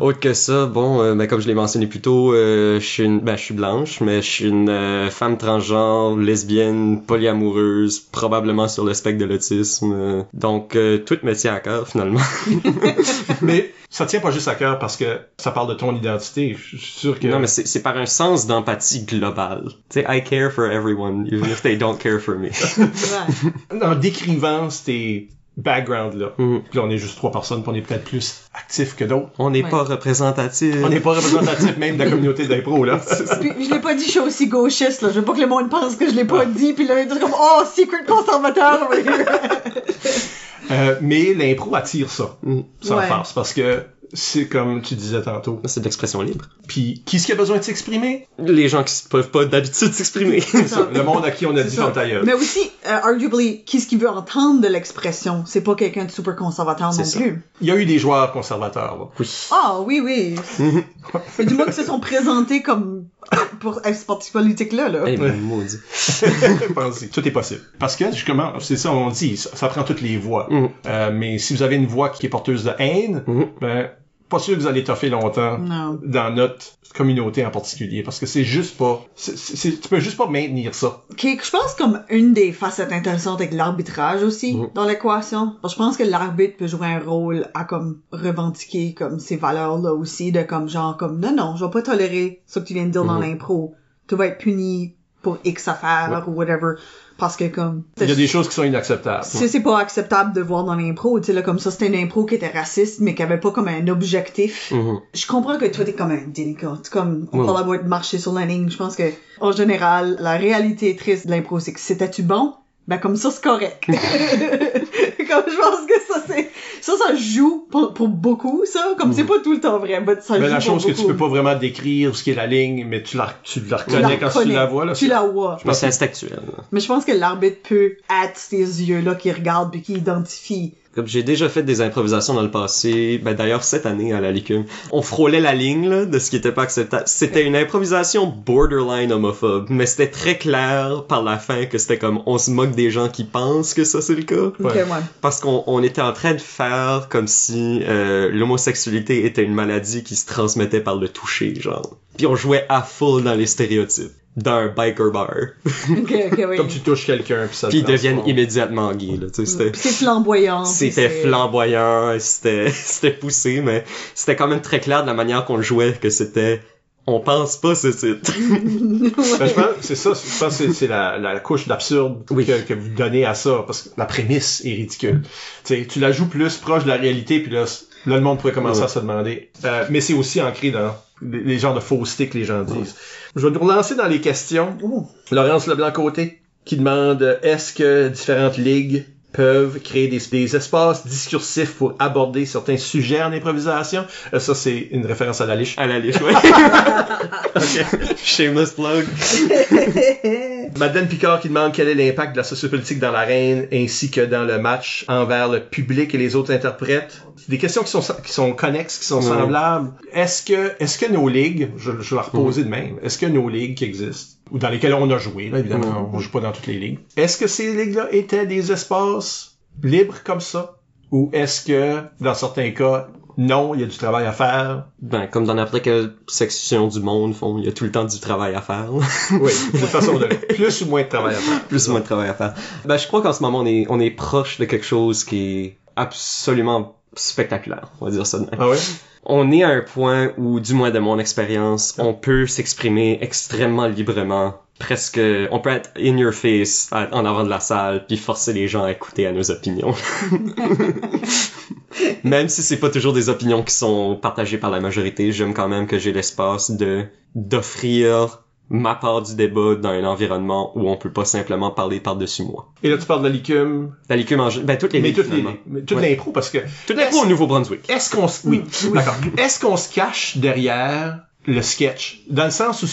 Autre que ça, bon, comme je l'ai mentionné plus tôt, je suis blanche, mais je suis une femme transgenre, lesbienne, polyamoureuse, probablement sur le spectre de l'autisme. Donc, tout me tient à cœur, finalement. Mais ça tient pas juste à cœur parce que ça parle de ton identité. Je suis sûr que... Non, mais c'est par un sens d'empathie globale. Tu sais, I care for everyone, even if they don't care for me. En décrivant tes backgrounds-là, puis là, on est juste 3 personnes, puis on est peut-être plus actifs que d'autres. On n'est pas représentatifs. On n'est pas représentatifs même de la communauté d'impro, là. Puis, je l'ai pas dit, je suis aussi gauchiste, là. Je veux pas que le monde pense que je l'ai pas dit, puis là, ils disent comme, oh, secret conservateur over here. Mais l'impro attire ça, sans farce, parce que c'est comme tu disais tantôt. C'est de l'expression libre. Puis, qui est-ce qui a besoin de s'exprimer? Les gens qui peuvent pas d'habitude s'exprimer. Le monde à qui on a dit dans ta gueule. Mais aussi, arguably, qui est-ce qui veut entendre de l'expression? C'est pas quelqu'un de super conservateur non plus. Il y a eu des joueurs conservateurs, là. Oui. Ah, oui. Mais du moins que se sont présentés comme pour ce parti politique-là, là. Maudit. Pensez, tout est possible. Parce que, c'est ça, on dit, ça prend toutes les voix. Mais si vous avez une voix qui est porteuse de haine, pas sûr que vous allez toffer longtemps dans notre communauté en particulier, parce que c'est juste pas... tu peux juste pas maintenir ça. Okay, je pense comme une des facettes intéressantes avec l'arbitrage aussi dans l'équation. Parce que je pense que l'arbitre peut jouer un rôle à comme revendiquer comme ces valeurs-là aussi, de comme genre comme non, je vais pas tolérer ce que tu viens de dire dans l'impro. Tu vas être puni pour X affaires ou whatever. Parce que comme... Il y a des choses qui sont inacceptables. C'est pas acceptable de voir dans l'impro, tu sais, là, comme ça, c'était une impro qui était raciste, mais qui avait pas comme un objectif. Je comprends que toi, t'es comme un délicat. Comme, on parle de marcher sur la ligne. Je pense que, en général, la réalité triste de l'impro, c'est que c'était-tu bon? Comme ça, c'est correct. Comme, je pense que ça joue pour beaucoup, ça. Comme c'est pas tout le temps vrai, mais ça joue la chose pour que tu peux pas vraiment décrire ce qui est la ligne, mais tu la reconnais quand tu la vois, là. Tu la vois. C'est instinctuel. Mais je pense que l'arbitre peut être ces yeux-là qui regardent puis qui identifient. Comme j'ai déjà fait des improvisations dans le passé, d'ailleurs cette année à la Licume, on frôlait la ligne là, de ce qui était pas acceptable. C'était une improvisation borderline homophobe, mais c'était très clair par la fin que c'était comme on se moque des gens qui pensent que ça c'est le cas. Parce qu'on était en train de faire comme si l'homosexualité était une maladie qui se transmettait par le toucher, genre. Puis on jouait à full dans les stéréotypes d'un biker bar. Comme tu touches quelqu'un puis ça. Puis ils deviennent immédiatement gays, là, tu sais. C'est flamboyant. C'était flamboyant, c'était poussé, mais c'était quand même très clair de la manière qu'on le jouait que c'était on pense pas ce titre. Je pense c'est ça, je pense que c'est la couche d'absurde que vous donnez à ça, parce que la prémisse est ridicule. Tu sais, tu la joues plus proche de la réalité, puis là, Là, le monde pourrait commencer à se demander. Mais c'est aussi ancré dans les genres de faussetés que les gens disent. Je vais nous relancer dans les questions. Laurence Leblanc-Côté qui demande, est-ce que différentes ligues peuvent créer des espaces discursifs pour aborder certains sujets en improvisation? Ça, c'est une référence à la liche. À la liche, oui. Okay. Shameless plug. Madeleine Picard qui demande quel est l'impact de la sociopolitique dans l'arène ainsi que dans le match envers le public et les autres interprètes. C'est des questions qui sont connexes, qui sont semblables. Est-ce que nos ligues, je vais la reposer de même, est-ce que nos ligues qui existent, ou dans lesquelles on a joué, là, évidemment, on joue pas dans toutes les ligues, est-ce que ces ligues-là étaient des espaces libres comme ça? Ou est-ce que, dans certains cas, non, il y a du travail à faire? Ben, comme dans n'importe quelle section du monde, il y a tout le temps du travail à faire. Oui, de toute façon, plus ou moins de travail à faire. Plus ou moins de travail à faire. Ben, je crois qu'en ce moment, on est proche de quelque chose qui est absolument spectaculaire, on va dire ça de même. Ah ouais? On est à un point où, du moins de mon expérience, on peut s'exprimer extrêmement librement. Presque, on peut être in your face en avant de la salle puis forcer les gens à écouter à nos opinions. Même si c'est pas toujours des opinions qui sont partagées par la majorité, j'aime quand même que j'ai l'espace d'offrir ma part du débat dans un environnement où on peut pas simplement parler par-dessus moi. Et là, tu parles de la licume. La licume toutes les ligues, toute l'impro, parce que... Toute l'impro au Nouveau-Brunswick. Oui, d'accord. Est-ce qu'on se cache derrière le sketch? Dans le sens où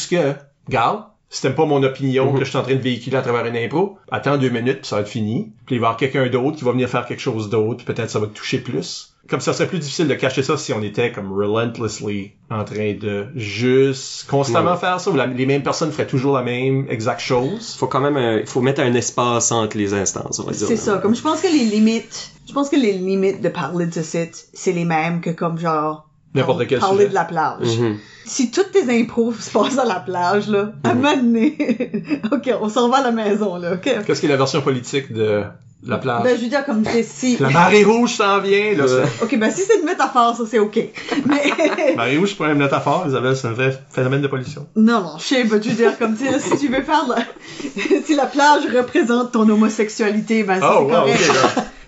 regarde, si t'aimes pas mon opinion que je suis en train de véhiculer à travers une impro, attends 2 minutes, puis ça va être fini. Puis il va y avoir quelqu'un d'autre qui va venir faire quelque chose d'autre, puis peut-être ça va te toucher plus. Comme ça serait plus difficile de cacher ça si on était comme relentlessly en train de juste constamment faire ça, ou les mêmes personnes feraient toujours la même exacte chose. Faut quand même faut mettre un espace entre les instances, on va dire. C'est ça, comme je pense que les limites de parler de ce site, c'est les mêmes que comme genre n'importe quel parler sujet. de la plage. Si toutes tes impros se passent à la plage, là, à un moment donné, ok, on s'en va à la maison, là, ok? Qu'est-ce qui est la version politique de la plage? Ben, je veux dire, comme, si... La marée rouge s'en vient, là. Ok, ben, si c'est une métaphore, ça, c'est ok. Mais... Marée rouge, c'est pas une métaphore, Isabelle, c'est un vrai phénomène de pollution. Non, je sais, ben, je veux dire, comme, si tu veux faire si la plage représente ton homosexualité, ben, ça, c'est correct.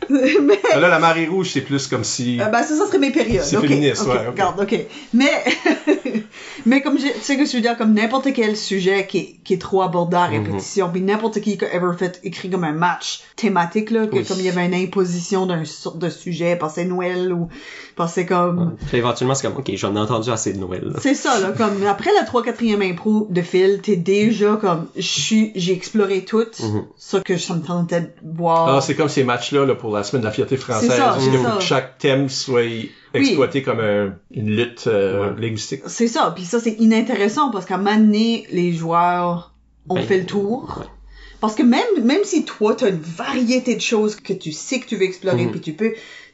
Okay, mais... Là, la marée rouge, c'est plus comme si... ben, ça serait mes périodes. C'est féministe, ouais. Regarde, ok. Mais comme tu sais que je veux dire, comme n'importe quel sujet qui est trop abordé à répétition, puis n'importe qui a ever fait écrit comme un match thématique, là, que comme il y avait une imposition d'un sorte de sujet, passer Noël, ou passer comme... Puis éventuellement, c'est comme, ok, j'en ai entendu assez de Noël, là. C'est ça, là, comme, après la 3/4e impro de Phil, t'es déjà comme, j'ai exploré tout, ça que ça me tentait de voir. Ah, c'est comme ces matchs-là, là, pour la semaine de la fierté française, où chaque thème soit exploité comme une lutte linguistique. C'est ça, puis ça, c'est inintéressant, parce qu'à un moment donné, les joueurs ont fait le tour. Ouais. Parce que même si toi, t'as une variété de choses que tu sais que tu veux explorer, puis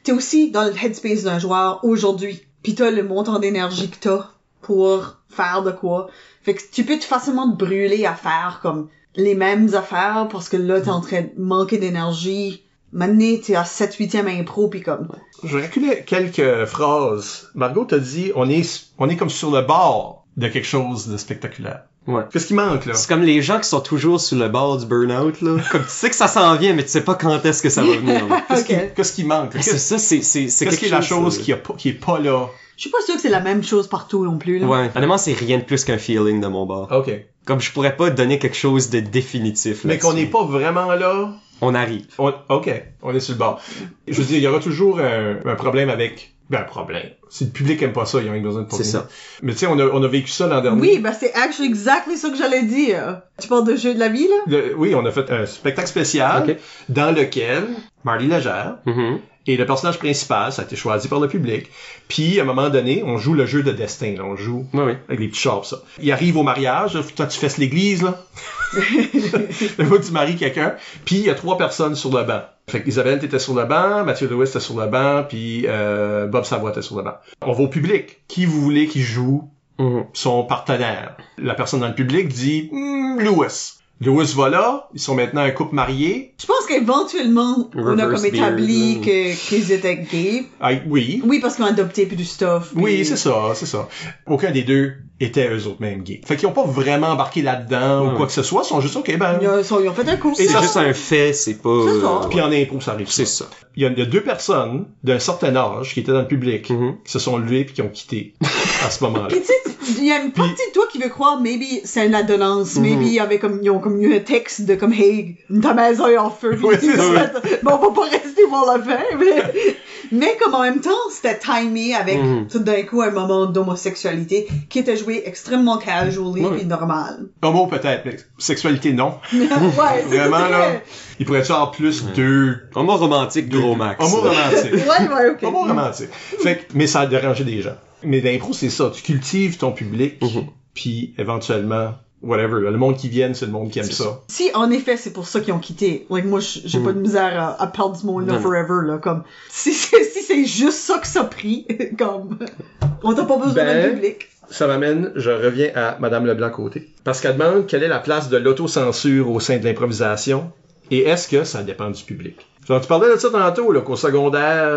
t'es aussi dans le headspace d'un joueur aujourd'hui, puis t'as le montant d'énergie que t'as pour faire de quoi. Fait que tu peux facilement te brûler à faire comme les mêmes affaires, parce que là, t'es en train de manquer d'énergie. Maintenant, t'es à 7/8e impro, pis comme... Je vais reculer quelques phrases. Margot t'a dit, on est comme sur le bord de quelque chose de spectaculaire. Ouais. Qu'est-ce qui manque, là? C'est comme les gens qui sont toujours sur le bord du burn-out, là. Comme tu sais que ça s'en vient, mais tu sais pas quand est-ce que ça va venir, là. Qu'est-ce qui manque? C'est ça, c'est qu'est-ce qui est la chose qui est pas là? Je suis pas sûr que c'est la même chose partout non plus, là. Ouais. Honnêtement, c'est rien de plus qu'un feeling de mon bord. OK. Comme je pourrais pas donner quelque chose de définitif, mais qu'on n'est pas vraiment là. On arrive. OK. On est sur le bord. Je veux dire, il y aura toujours un problème avec... Ben, un problème. Si le public aime pas ça, il y a rien besoin de c'est ça. Mais tu sais, on a vécu ça l'an dernier. Oui, ben c'est actually exactly ça que j'allais dire. Tu parles de jeu de la vie, là? Oui, on a fait un spectacle spécial dans lequel Marley Legère et le personnage principal, ça a été choisi par le public. Puis, à un moment donné, on joue le jeu de destin. Là. On joue avec les petits chars, ça. Il arrive au mariage, là, toi tu fesses l'église, là. Là, tu maries quelqu'un. Puis, il y a 3 personnes sur le banc. Fait que Isabelle était sur le banc, Mathieu Lewis était sur le banc, puis Bob Savoie était sur le banc. On va au public. Qui vous voulez qui joue son partenaire? La personne dans le public dit Lewis. Louis va là, ils sont maintenant un couple marié. Je pense qu'éventuellement, on a Reverse comme établi beard, qu'ils étaient gays. Ah, oui. Oui, parce qu'ils ont adopté plus du stuff. Puis... Oui, c'est ça. Aucun des deux étaient eux autres mêmes gays. Fait qu'ils ont pas vraiment embarqué là-dedans ou Ouais. quoi que ce soit, ils sont juste, ok, ben... Ils ont fait un coup. Et C'est ça, juste un fait, c'est pas... C'est ça. Puis en impro, ça arrive. c'est ça. Il y a deux personnes d'un certain âge qui étaient dans le public, Mhm. qui se sont levées puis qui ont quitté à ce moment-là. Puis tu sais, il y a une partie de toi qui veut croire, maybe c'est une adolescence, maybe ils ont comme eu un texte de comme, hey, ta maison est en feu, puis Ouais, tu c'est ça. bon, on va pas rester pour la fin, mais comme en même temps, c'était timé avec tout d'un coup un moment d'homosexualité qui était joué extrêmement casually Ouais. et normal. Homo peut-être, mais sexualité non. Ouais, c'est Vraiment vrai. là, il pourrait y avoir plus deux... Homo romantique, gros max. Homo romantique. Ouais, ok. Homo romantique. Fait que, mais ça a dérangé des gens. Mais l'impro, c'est ça. Tu cultives ton public, puis éventuellement, whatever. Le monde qui vient, c'est le monde qui aime ça. Si, en effet, c'est pour ça qu'ils ont quitté. Like, moi, j'ai pas de misère à perdre ce monde-là Non. forever, là. Comme, si c'est juste ça que ça a pris, comme, on t'a pas besoin Ben, de public. Ça m'amène, je reviens à Madame Leblanc-Côté. Parce qu'elle demande quelle est la place de l'autocensure au sein de l'improvisation, et est-ce que ça dépend du public. Genre, tu parlais de ça tantôt, là, qu'au secondaire,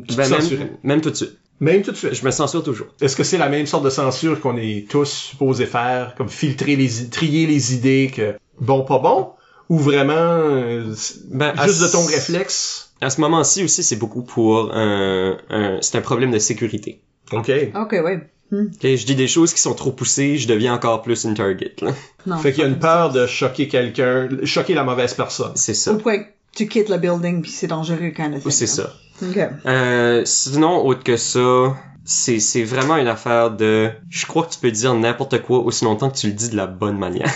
tu te Ben, censurais. même tout de suite. Même tout de suite. Je me censure toujours. Est-ce que c'est la même sorte de censure qu'on est tous supposés faire, comme filtrer trier les idées que bon, pas bon, ou vraiment Ben, juste de ton réflexe? À ce moment-ci aussi, c'est beaucoup pour c'est un problème de sécurité. OK. Ok, ouais. Ok, je dis des choses qui sont trop poussées, je deviens encore plus une target, là. Non. Fait qu'il y a une peur de choquer quelqu'un, choquer la mauvaise personne. C'est Au ça. point que tu quittes le building puis c'est dangereux quand même. C'est ça. Ok. Sinon, autre que ça, c'est vraiment une affaire de... Je crois que tu peux dire n'importe quoi aussi longtemps que tu le dis de la bonne manière.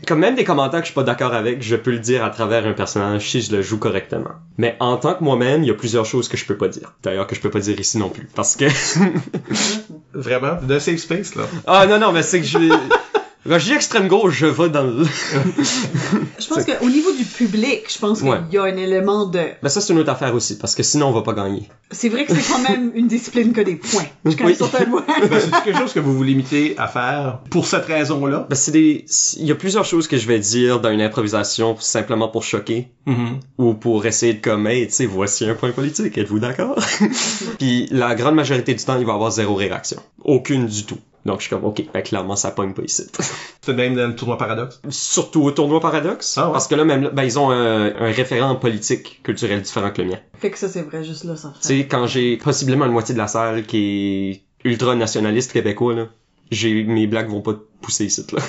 Comme même des commentaires que je suis pas d'accord avec, je peux le dire à travers un personnage si je le joue correctement. Mais en tant que moi-même, il y a plusieurs choses que je peux pas dire. D'ailleurs, que je peux pas dire ici non plus. Parce que... Vraiment? De safe space, là. Ah non, mais c'est que je... Quand je dis extrême gauche, je vais dans le... Je pense qu'au niveau du public, je pense qu'il Ouais. y a un élément de... Mais ça, c'est une autre affaire aussi, parce que sinon, on va pas gagner. C'est vrai que c'est quand même une discipline que des points. Jusqu'à un Oui. certain point. Ben, c'est quelque chose que vous vous limitez à faire pour cette raison-là? Ben, il y a plusieurs choses que je vais dire dans une improvisation simplement pour choquer. Mhm. Ou pour essayer de comme, hey, tu sais, voici un point politique, êtes-vous d'accord? Puis la grande majorité du temps, il va y avoir zéro réaction. Aucune du tout. Donc je suis comme, ok, ben clairement ça pogne pas ici. C'est même dans le tournoi Paradoxe? Surtout au tournoi Paradoxe. Ah ouais. Parce que là, même là, ben ils ont un référent politique culturel différent que le mien. Fait que ça, c'est vrai, juste là, ça Tu sais, quand j'ai possiblement une moitié de la salle qui est ultra nationaliste québécois, là, mes blagues vont pas pousser ici, là.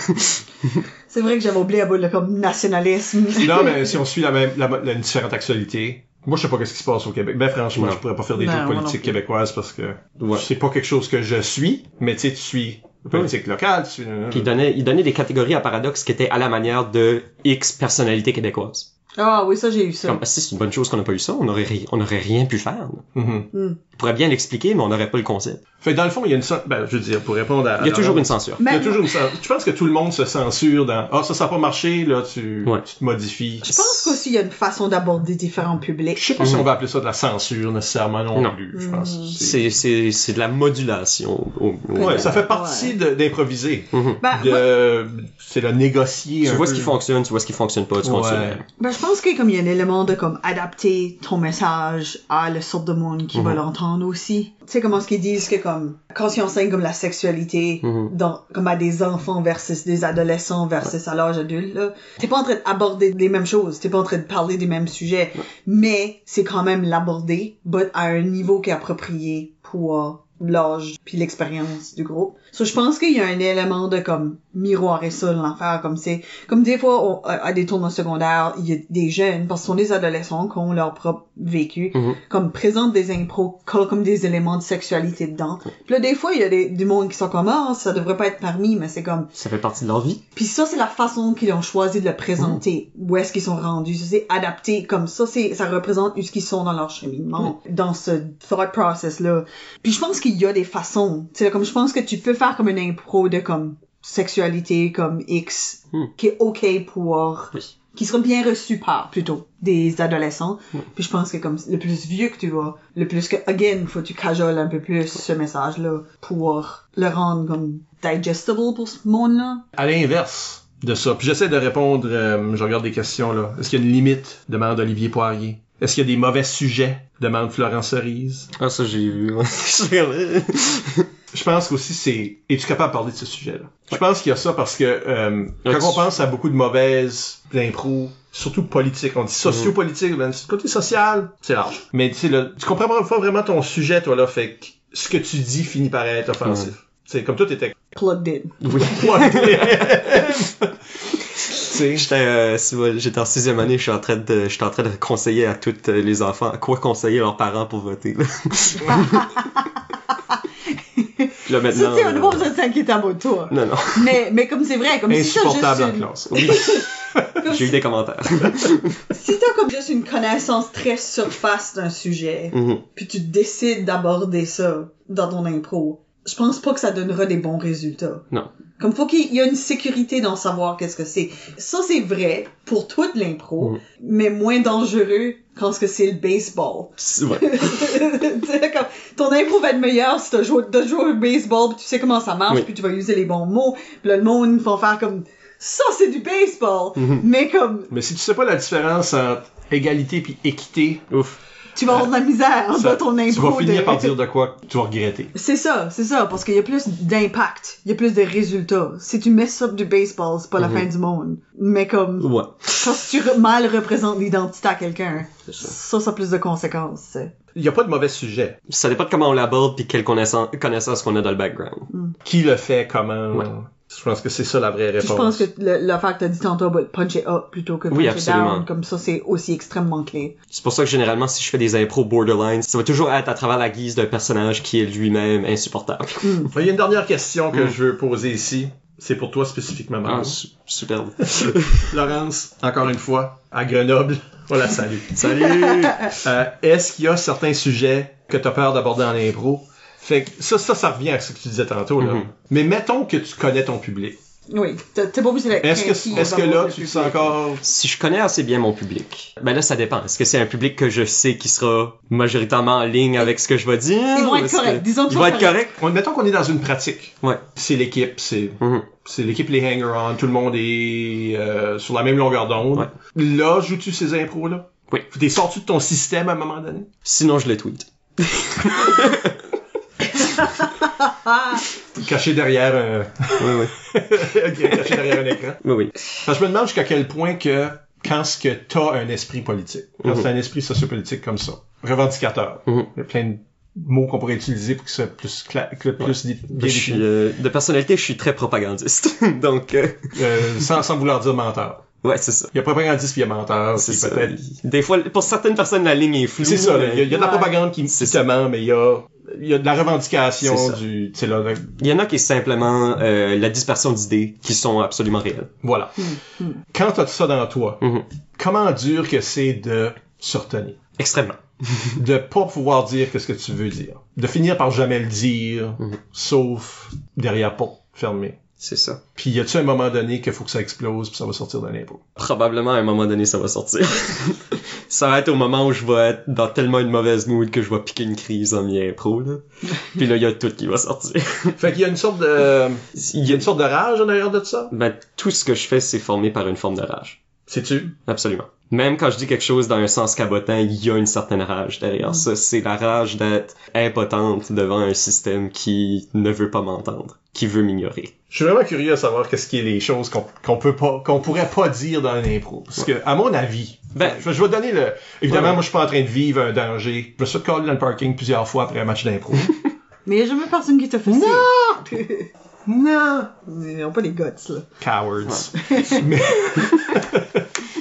C'est vrai que j'avais oublié à bout le comme nationalisme. Non, mais si on suit une différente actualité, moi, je sais pas qu'est-ce qui se passe au Québec. Ben, franchement, Non. je pourrais pas faire des Non, trucs moi non politiques plus. québécoises parce que Ouais. c'est pas quelque chose que je suis, mais tu sais, tu suis la politique locale, tu suis... Puis il donnait des catégories à Paradoxe qui étaient à la manière de X personnalités québécoises. Ah oui, ça, j'ai eu ça. Comme, si c'est une bonne chose qu'on n'a pas eu ça, on aurait rien pu faire. Là. Mhm. On pourrait bien l'expliquer, mais on n'aurait pas le concept. Fait que dans le fond, il y a une ben, je veux dire, pour répondre à... Il y a toujours une censure. Il y a Mais- toujours une censure. Je pense que tout le monde se censure dans... Ah, ça a pas marché, là, tu te modifies. Je pense qu'aussi, il y a une façon d'aborder différents publics. Je sais pas si on va appeler ça de la censure, nécessairement, non, Non. plus, je pense. C'est- C'est de la modulation. Ouais, ça fait partie d'improviser. Mhm. Ben, moi, C'est le négocier Tu un vois peu. ce qui fonctionne, tu vois ce qui fonctionne pas, tu continues. ben, je pense que comme il y a un élément de comme adapter ton message à la sorte de monde qui va l'entendre aussi. Tu sais comment ce qu'ils disent que comme quand ils enseignent comme la sexualité comme à des enfants versus des adolescents versus à l'âge adulte là, t'es pas en train d'aborder les mêmes choses, t'es pas en train de parler des mêmes sujets, mais c'est quand même l'aborder, but à un niveau qui est approprié pour l'âge puis l'expérience du groupe. So, je pense qu'il y a un élément de comme miroirer ça dans l'affaire, comme c'est comme des fois à des tournois secondaires, il y a des jeunes parce que ce sont des adolescents qui ont leur propre vécu, comme présentent des impros comme des éléments de sexualité dedans. Puis là des fois il y a des mondes qui sont comme ça devrait pas être permis, mais c'est comme Ça fait partie de leur vie. puis ça, c'est la façon qu'ils ont choisi de le présenter. Où est-ce qu'ils sont rendus. C'est adapté comme ça. Ça représente où est-ce qu'ils sont dans leur cheminement. Dans ce thought process-là. Puis je pense qu'il y a des façons. Tu sais, comme je pense que tu peux faire comme une impro de comme sexualité, comme X, qui est OK pour... Oui. qui sera bien reçu par, plutôt, des adolescents. Puis je pense que comme le plus vieux que tu vas, le plus que, again, faut que tu cajoles un peu plus ce message-là pour le rendre comme digestible pour ce monde-là. À l'inverse, de ça. Puis j'essaie de répondre, je regarde des questions là. Est-ce qu'il y a une limite? Demande Olivier Poirier. Est-ce qu'il y a des mauvais sujets? Demande Florence Cerise. Ah, ça, j'ai vu. Ouais. Je pense qu'aussi c'est... Es-tu capable de parler de ce sujet-là? Je pense qu'il y a ça parce que quand on pense à beaucoup de mauvaises impro, surtout politique, on dit socio-politique, ben, côté social, c'est large. Mais tu sais, là, tu comprends pas vraiment ton sujet, toi, là, fait que ce que tu dis finit par être offensif. C'est comme toi, t'étais... Plugged in. Oui. J'étais en 6e année, j'étais en train de conseiller à tous les enfants à quoi conseiller leurs parents pour voter. Là. Puis là, maintenant, ça, on n'a pas besoin de s'inquiéter à votre tour. Non. Mais comme c'est vrai, comme insupportable si en classe. Oui. J'ai eu des commentaires. Si t'as comme juste une connaissance très surface d'un sujet, puis tu décides d'aborder ça dans ton impro, je pense pas que ça donnera des bons résultats. Non. Comme faut qu'il y ait une sécurité dans savoir qu'est-ce que c'est. Ça, c'est vrai pour toute l'impro, mais moins dangereux quand c'est le baseball. Ouais. Comme, ton impro va être meilleur si t'as joué au baseball, puis tu sais comment ça marche, puis tu vas user les bons mots, puis là, le monde va faire comme... Ça, c'est du baseball! Mais comme... Mais si tu sais pas la différence entre égalité puis équité, ouf. Tu vas avoir de la misère dans ton impro. Tu vas finir par dire de quoi tu vas regretter. C'est ça, parce qu'il y a plus d'impact, il y a plus de résultats. Si tu mets ça du baseball, c'est pas la fin du monde. Mais comme, quand tu mal représentes l'identité à quelqu'un, ça a plus de conséquences, t'sais. Il y a pas de mauvais sujet. Ça dépend de comment on l'aborde pis quelle connaissance qu'on a dans le background. Qui le fait, comment... Ouais. Je pense que c'est ça la vraie réponse. Je pense que l'affaire que t'as dit tantôt, punch it up plutôt que punch it down, comme ça, c'est aussi extrêmement clé. C'est pour ça que généralement, si je fais des impros borderline, ça va toujours être à travers la guise d'un personnage qui est lui-même insupportable. Il y a une dernière question que je veux poser ici. C'est pour toi spécifiquement, Margot. Superbe. Laurence, encore une fois, à Grenoble, on la salue. Salut! Est-ce qu'il y a certains sujets que t'as peur d'aborder en impro? Fait que ça revient à ce que tu disais tantôt, là. Mais mettons que tu connais ton public. Oui, t'es pas obligé d'être Est-ce que là, tu sens encore... Si je connais assez bien mon public, ben là, ça dépend. Est-ce que c'est un public que je sais qui sera majoritairement en ligne avec ce que je vais dire? Ils vont être corrects. Disons qu'ils vont être corrects. Mettons qu'on est dans une pratique. Ouais. C'est l'équipe, c'est l'équipe, les hanger-on, tout le monde est sur la même longueur d'onde. Ouais. Là, joues-tu ces impros-là? Oui. T'es sorti de ton système à un moment donné? Sinon, je le tweet. Caché derrière un... Oui. Caché derrière un écran. Oui. Parce que je me demande jusqu'à quel point que quand ce que t'as un esprit politique, quand c'est un esprit sociopolitique comme ça, revendicateur, il y a plein de mots qu'on pourrait utiliser pour que ce soit plus bien défini. De personnalité, je suis très propagandiste. Donc... sans vouloir dire menteur. Ouais, c'est ça. Il y a propagandiste puis il y a menteur. C'est ça. Des fois, pour certaines personnes, la ligne est floue. C'est ça. Il y a de la propagande qui te ment, mais il y a de la revendication du... Il y en a qui est simplement la dispersion d'idées qui sont absolument réelles. Voilà. Quand t'as tout ça dans toi, comment dur que c'est de se retenir? Extrêmement. De pas pouvoir dire ce que tu veux dire. De finir par jamais le dire, sauf derrière porte fermée. C'est ça. Puis y a-tu un moment donné qu'il faut que ça explose puis ça va sortir de l'impro? Probablement à un moment donné ça va sortir. Ça va être au moment où je vais être dans tellement une mauvaise mood que je vais piquer une crise dans mes impro là. Puis là il y a tout qui va sortir. Fait qu'il y a une sorte de rage en arrière de ça? Ben tout ce que je fais c'est formé par une forme de rage. Sais-tu? Absolument. Même quand je dis quelque chose dans un sens cabotant, il y a une certaine rage derrière ça. C'est la rage d'être impotente devant un système qui ne veut pas m'entendre, qui veut m'ignorer. Je suis vraiment curieux à savoir qu'est-ce qui est les choses qu'on pourrait pas dire dans l'impro. Parce que, à mon avis, je vais donner évidemment, moi, je suis pas en train de vivre un danger. Je me suis fait coller dans le parking plusieurs fois après un match d'impro. Mais il y a jamais personne qui t'a fait ça. Non! Non! Ils n'ont pas les guts, là. Cowards. Mais...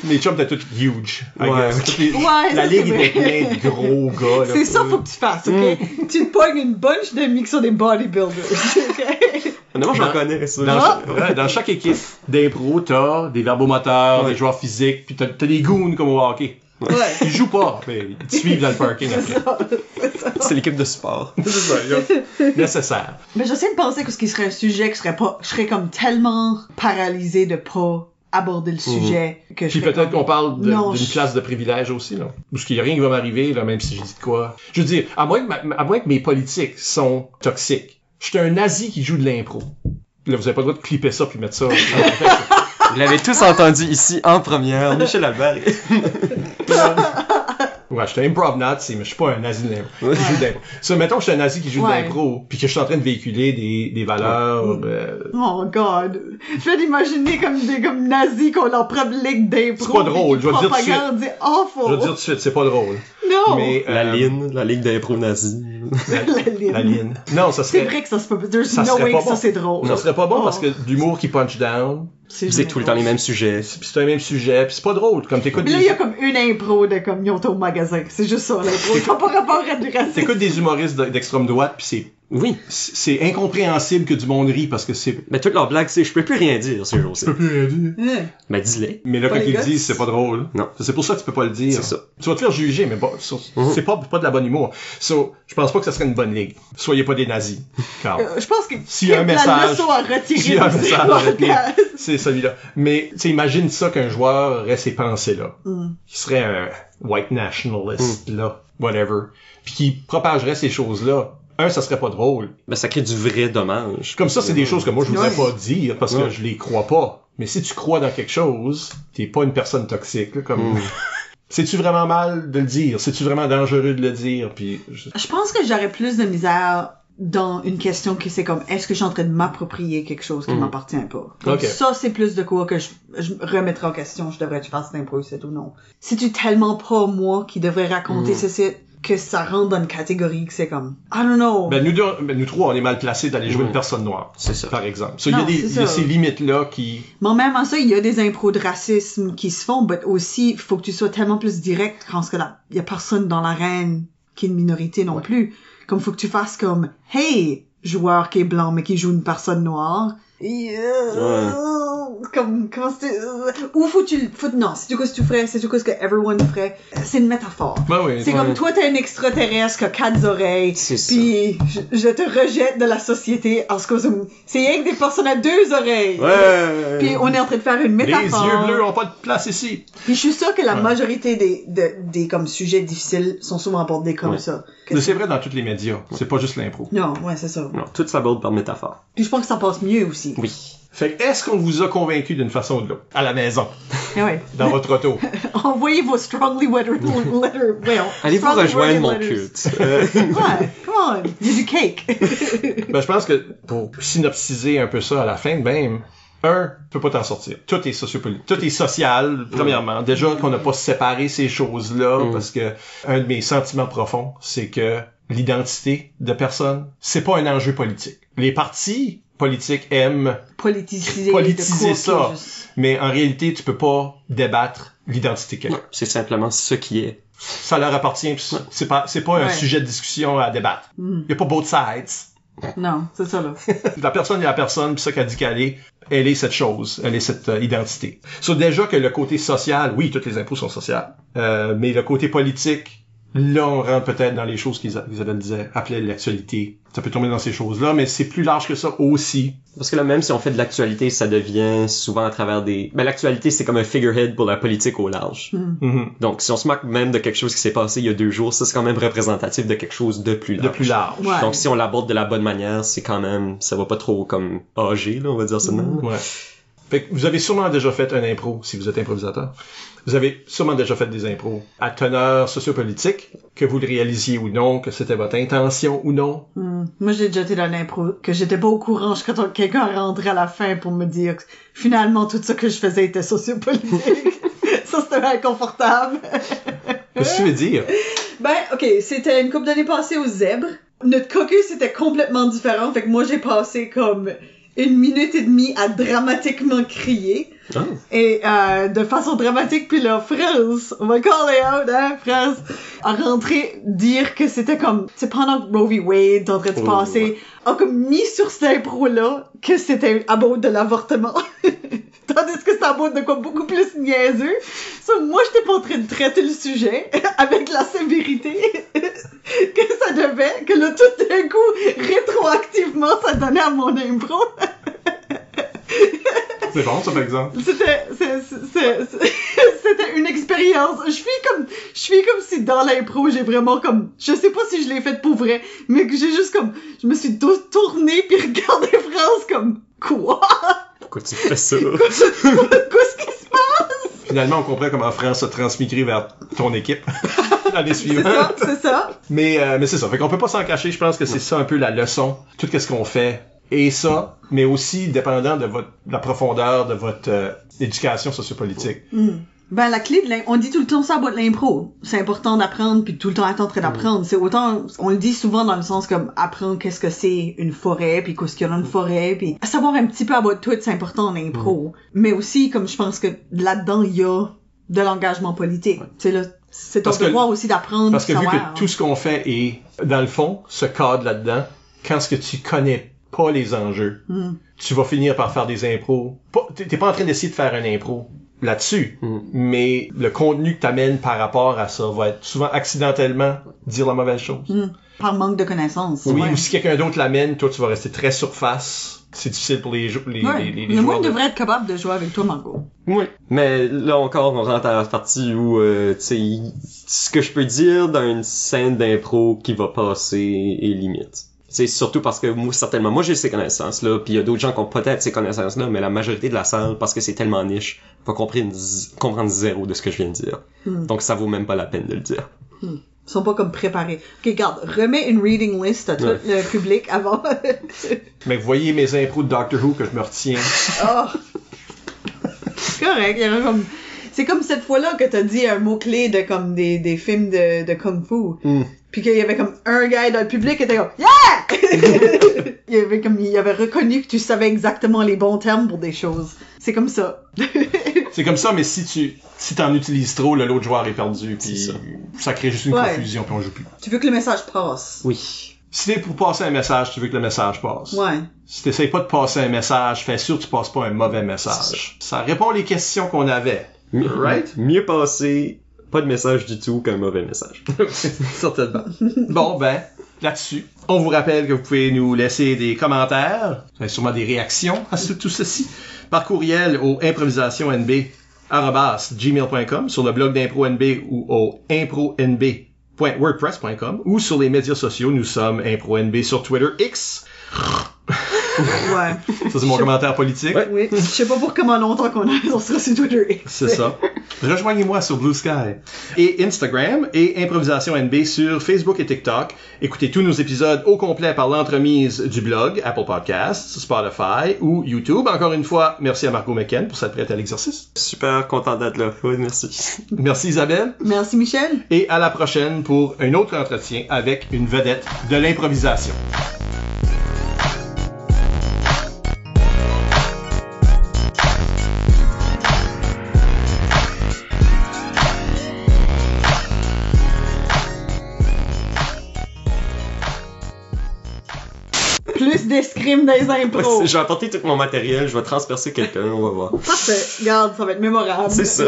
Mes chums étaient tous huge. La ligue était pleine de gros gars. C'est ça faut que tu fasses, ok? Tu te pognes une bunch d'amis qui sont des bodybuilders, ok? Moi, j'en connais, ça. Dans chaque équipe d'impro, t'as des verbomoteurs, des joueurs physiques, puis t'as des goons comme au hockey. Ouais. Ils jouent pas, mais ils te suivent dans le parking après. C'est l'équipe de sport. C'est ça, nécessaire. Mais j'essaie de penser que ce qui serait un sujet que je serais comme tellement paralysée de pas aborder le sujet que je puis peut-être qu'on parle d'une classe de privilège aussi, là. Parce qu'il y a rien qui va m'arriver, là, même si je dis de quoi. Je veux dire, à moins que mes politiques sont toxiques. Je suis un nazi qui joue de l'impro. Là, vous avez pas le droit de clipper ça puis mettre ça. Vous l'avez tous entendu ici en première, Michel Albert. Ouais, je suis un improv nazi, mais je suis pas un nazi de l'impro. Je joue de l'impro. Ça, mettons que je suis un nazi qui joue de l'impro, puis que je suis en train de véhiculer des valeurs... Oh God! Je vais d'imaginer comme nazis qu'on leur prend ligue d'impro. C'est pas drôle, je vais te dire tout de suite. Awful. Je vais te dire tout de suite, c'est pas drôle. Non! Mais, la ligue d'impro nazi. La ligne. Non, ça serait... C'est vrai que ça se peut... There's ça no serait way pas que ça bon. c'est drôle. Ça serait pas bon parce que d'humour qui punch down, C'est tout le temps les mêmes sujets. puis c'est un même sujet, puis c'est pas drôle. Comme t'écoutes Mais là, il y a comme une impro de comme ils ont été au magasin. C'est juste ça, l'impro. Ça n'a pas rapport à du racisme. T'écoutes des humoristes d'extrême droite, puis Oui. c'est incompréhensible que du monde rit parce que c'est... Mais toutes leurs blagues, c'est je peux plus rien dire ces jours-ci. Mais dis-les. Mais là, Pas quand les ils le gosses. disent, c'est pas drôle. Non. C'est pour ça que tu peux pas le dire. C'est ça. Tu vas te faire juger, mais bon, c'est pas de la bonne humour. So, je pense pas que ça serait une bonne ligue. Soyez pas des nazis. Car Je pense que s'il y a un la message, leçon à retirer s'il y a un de ce message à retenir, podcast. c'est celui-là. Mais, tu sais, imagine ça qu'un joueur aurait ces pensées-là. Qui serait un white nationalist, là, whatever. Puis qui propagerait ces choses-là. Ça serait pas drôle. Ben, ça crée du vrai dommage. Comme ça, c'est des choses que moi, je voudrais Ouais. pas dire parce que je les crois pas. Mais si tu crois dans quelque chose, t'es pas une personne toxique, là, comme... C'est-tu vraiment mal de le dire? C'est-tu vraiment dangereux de le dire? Puis Je pense que j'aurais plus de misère dans une question qui c'est comme est-ce que je suis en train de m'approprier quelque chose qui m'appartient pas. Donc, Ok. ça c'est plus de quoi que je remettrai en question, je devrais faire cette impro c'est ou non. C'est-tu tellement pas moi qui devrais raconter ceci que ça rentre dans une catégorie que c'est comme I don't know. nous trois, on est mal placés d'aller jouer une personne noire. C'est ça. Par exemple. So, Non, il y c'est a ça. ces limites-là qui... Mais même en ça, il y a des impros de racisme qui se font, mais aussi, il faut que tu sois tellement plus direct quand il y a personne dans l'arène qui est une minorité non plus. Comme faut que tu fasses comme, hey, joueur qui est blanc mais qui joue une personne noire. Comment c'est, ou non, c'est quoi ce que tu ferais, c'est quoi ce que everyone ferait. C'est une métaphore. Ben oui. C'est comme toi t'es un extraterrestre qui a 4 oreilles, C'est ça. puis je te rejette de la société en ce que c'est rien que des personnes à 2 oreilles. Ouais. Puis on est en train de faire une Les métaphore. yeux bleus ont pas de place ici. Puis je suis sûre que la Ouais. majorité des comme sujets difficiles sont souvent abordés comme Ouais. ça. Mais c'est vrai dans tous les médias. C'est pas juste l'impro. Non, ouais, c'est ça. Non, tout s'aborde par métaphore. Puis je pense que ça passe mieux aussi. Oui. Fait que, est-ce qu'on vous a convaincu d'une façon ou de l'autre? À la maison. Eh ouais. Dans votre auto. Envoyez vos strongly worded letters. Allez-vous rejoindre mon culte? Ouais, come on. Il y a du cake. Ben, je pense que pour synopsiser un peu ça à la fin, ben, tu peux pas t'en sortir. Tout est sociopolitique. Tout est social, premièrement. Déjà qu'on n'a pas séparé ces choses-là, parce que un de mes sentiments profonds, c'est que l'identité de personne, c'est pas un enjeu politique. Les partis politiques aiment Politiser politiser de quoi ça. que juste- Mais en réalité, tu peux pas débattre l'identité de quelqu'un. Non, c'est simplement ce qui est. Ça leur appartient, puis c'est pas un Ouais. sujet de discussion à débattre. Il y a pas both sides. Non, c'est ça là. La personne est la personne, puis ça qu'elle dit qu'elle est cette chose, elle est cette identité. So, déjà que le côté social, oui, toutes les impôts sont sociales, mais le côté politique, là, on rentre peut-être dans les choses qu'Isabelle disait, appelait l'actualité. Ça peut tomber dans ces choses-là, mais c'est plus large que ça aussi. Parce que là, même si on fait de l'actualité, ça devient souvent à travers des... Ben, l'actualité, c'est comme un figurehead pour la politique au large. Mhm. Donc, si on se moque même de quelque chose qui s'est passé il y a 2 jours, ça, c'est quand même représentatif de quelque chose de plus large. De plus large. Ouais. Donc, si on l'aborde de la bonne manière, c'est quand même... Ça va pas trop comme âgé, là, on va dire ça de même. Ouais. Fait que vous avez sûrement déjà fait un impro, si vous êtes improvisateur. Vous avez sûrement déjà fait des impros à teneur sociopolitique, que vous le réalisiez ou non, que c'était votre intention ou non. Moi, j'ai déjà été dans l'impro, que j'étais pas au courant jusqu'à temps que quelqu'un rentrait à la fin pour me dire que finalement tout ça que je faisais était sociopolitique. Ça, c'était inconfortable. Qu'est-ce que tu veux dire? Ben, ok, c'était une couple d'années passées au Zèbre. Notre caucus était complètement différent, fait que moi, j'ai passé comme 1 minute et demie à dramatiquement crier. Oh. Et de façon dramatique, puis là, France, on va call it out, hein, France, a rentré dire que c'était comme, c'est pendant que Roe v. Wade est en train de se passer, ouais. a comme mis sur cette impro-là que c'était à bord de l'avortement. Tandis que c'est à bord de quoi beaucoup plus niaiseux. So, moi, j'étais pas en train de traiter le sujet avec la sévérité que ça devait, que là, tout d'un coup, rétroactivement, ça donnait à mon impro. C'est bon, ça, par exemple. C'était une expérience. Je suis comme si dans l'impro, j'ai vraiment comme, je sais pas si je l'ai fait pour vrai, mais que j'ai juste comme, je me suis tournée puis regardé France comme, quoi? pourquoi tu fais ça. Qu'est-ce qui se passe? Finalement, on comprend comment France a transmigré vers ton équipe l'année suivante. C'est ça. Mais c'est ça. Fait qu'on peut pas s'en cacher. Je pense que c'est ça un peu la leçon. Tout ce qu'on fait. Et ça, mais aussi dépendant de la profondeur de votre éducation sociopolitique. Ben, la clé on dit tout le temps ça à bout de l'impro. C'est important d'apprendre puis tout le temps être en train d'apprendre. C'est autant, on le dit souvent dans le sens comme apprendre qu'est-ce que c'est une forêt puis qu'est-ce qu'il y a dans une forêt puis savoir un petit peu à bout de tout, c'est important en impro. Mais aussi, comme je pense que là-dedans, il y a de l'engagement politique. C'est là, c'est ton devoir aussi d'apprendre. Parce que savoir, vu que tout ce qu'on fait est, dans le fond, ce cadre là-dedans, quand ce que tu connais pas les enjeux, tu vas finir par faire des impros. T'es pas en train d'essayer de faire un impro là-dessus, mais le contenu que t'amènes par rapport à ça va être souvent accidentellement dire la mauvaise chose. Par manque de connaissances. Oui, ouais. ou si quelqu'un d'autre l'amène, toi tu vas rester très surface. C'est difficile pour les joueurs. Le moins devrait être capable de jouer avec toi, Margot. Oui. Mais là encore, on rentre à la partie où, tu sais, ce que je peux dire d'une scène d'impro qui va passer est limite. C'est surtout parce que moi j'ai ces connaissances-là, puis il y a d'autres gens qui ont peut-être ces connaissances-là, mais la majorité de la salle, parce que c'est tellement niche, va comprendre zéro de ce que je viens de dire. Donc ça vaut même pas la peine de le dire. Ils sont pas comme préparés. Ok, regarde, remets une reading list à tout le public avant. Mais vous voyez mes impros de Doctor Who que je me retiens. Correct, il y avait comme... C'est comme cette fois-là que t'as dit un mot-clé de comme des films de Kung Fu. Puis qu'il y avait comme un gars dans le public qui était comme yeah! il avait reconnu que tu savais exactement les bons termes pour des choses. C'est comme ça. C'est comme ça, mais si t'en utilises trop, l'autre joueur est perdu, puis ça crée juste une confusion, puis on joue plus. Tu veux que le message passe. Oui. Si t'es pour passer un message, tu veux que le message passe. Ouais. Si t'essayes pas de passer un message, fais sûr que tu passes pas un mauvais message. Ça répond aux questions qu'on avait. Right? Mieux passer pas de message du tout qu'un mauvais message. Certainement. Bon, ben, là-dessus, on vous rappelle que vous pouvez nous laisser des commentaires, vous avez sûrement des réactions à tout ceci, par courriel au improvisationnb@gmail.com, sur le blog d'ImproNB ou au impronb.wordpress.com, ou sur les médias sociaux, nous sommes ImproNB sur Twitter X. Ouais. Ça, c'est mon commentaire politique. Ouais. Oui. Je sais pas pour comment longtemps on sera sur Twitter X. C'est ça. Rejoignez-moi sur Blue Sky et Instagram et Improvisation NB sur Facebook et TikTok. Écoutez tous nos épisodes au complet par l'entremise du blog, Apple Podcasts, Spotify ou YouTube. Encore une fois, merci à Margot McKen pour s'être prête à l'exercice. Super content d'être là. Oui, merci. Merci Isabelle. Merci Michel. Et à la prochaine pour un autre entretien avec une vedette de l'improvisation. Plus d'escrime dans les impros. Je vais apporter tout mon matériel, je vais transpercer quelqu'un, on va voir. Parfait. Regarde, ça va être mémorable. C'est ça.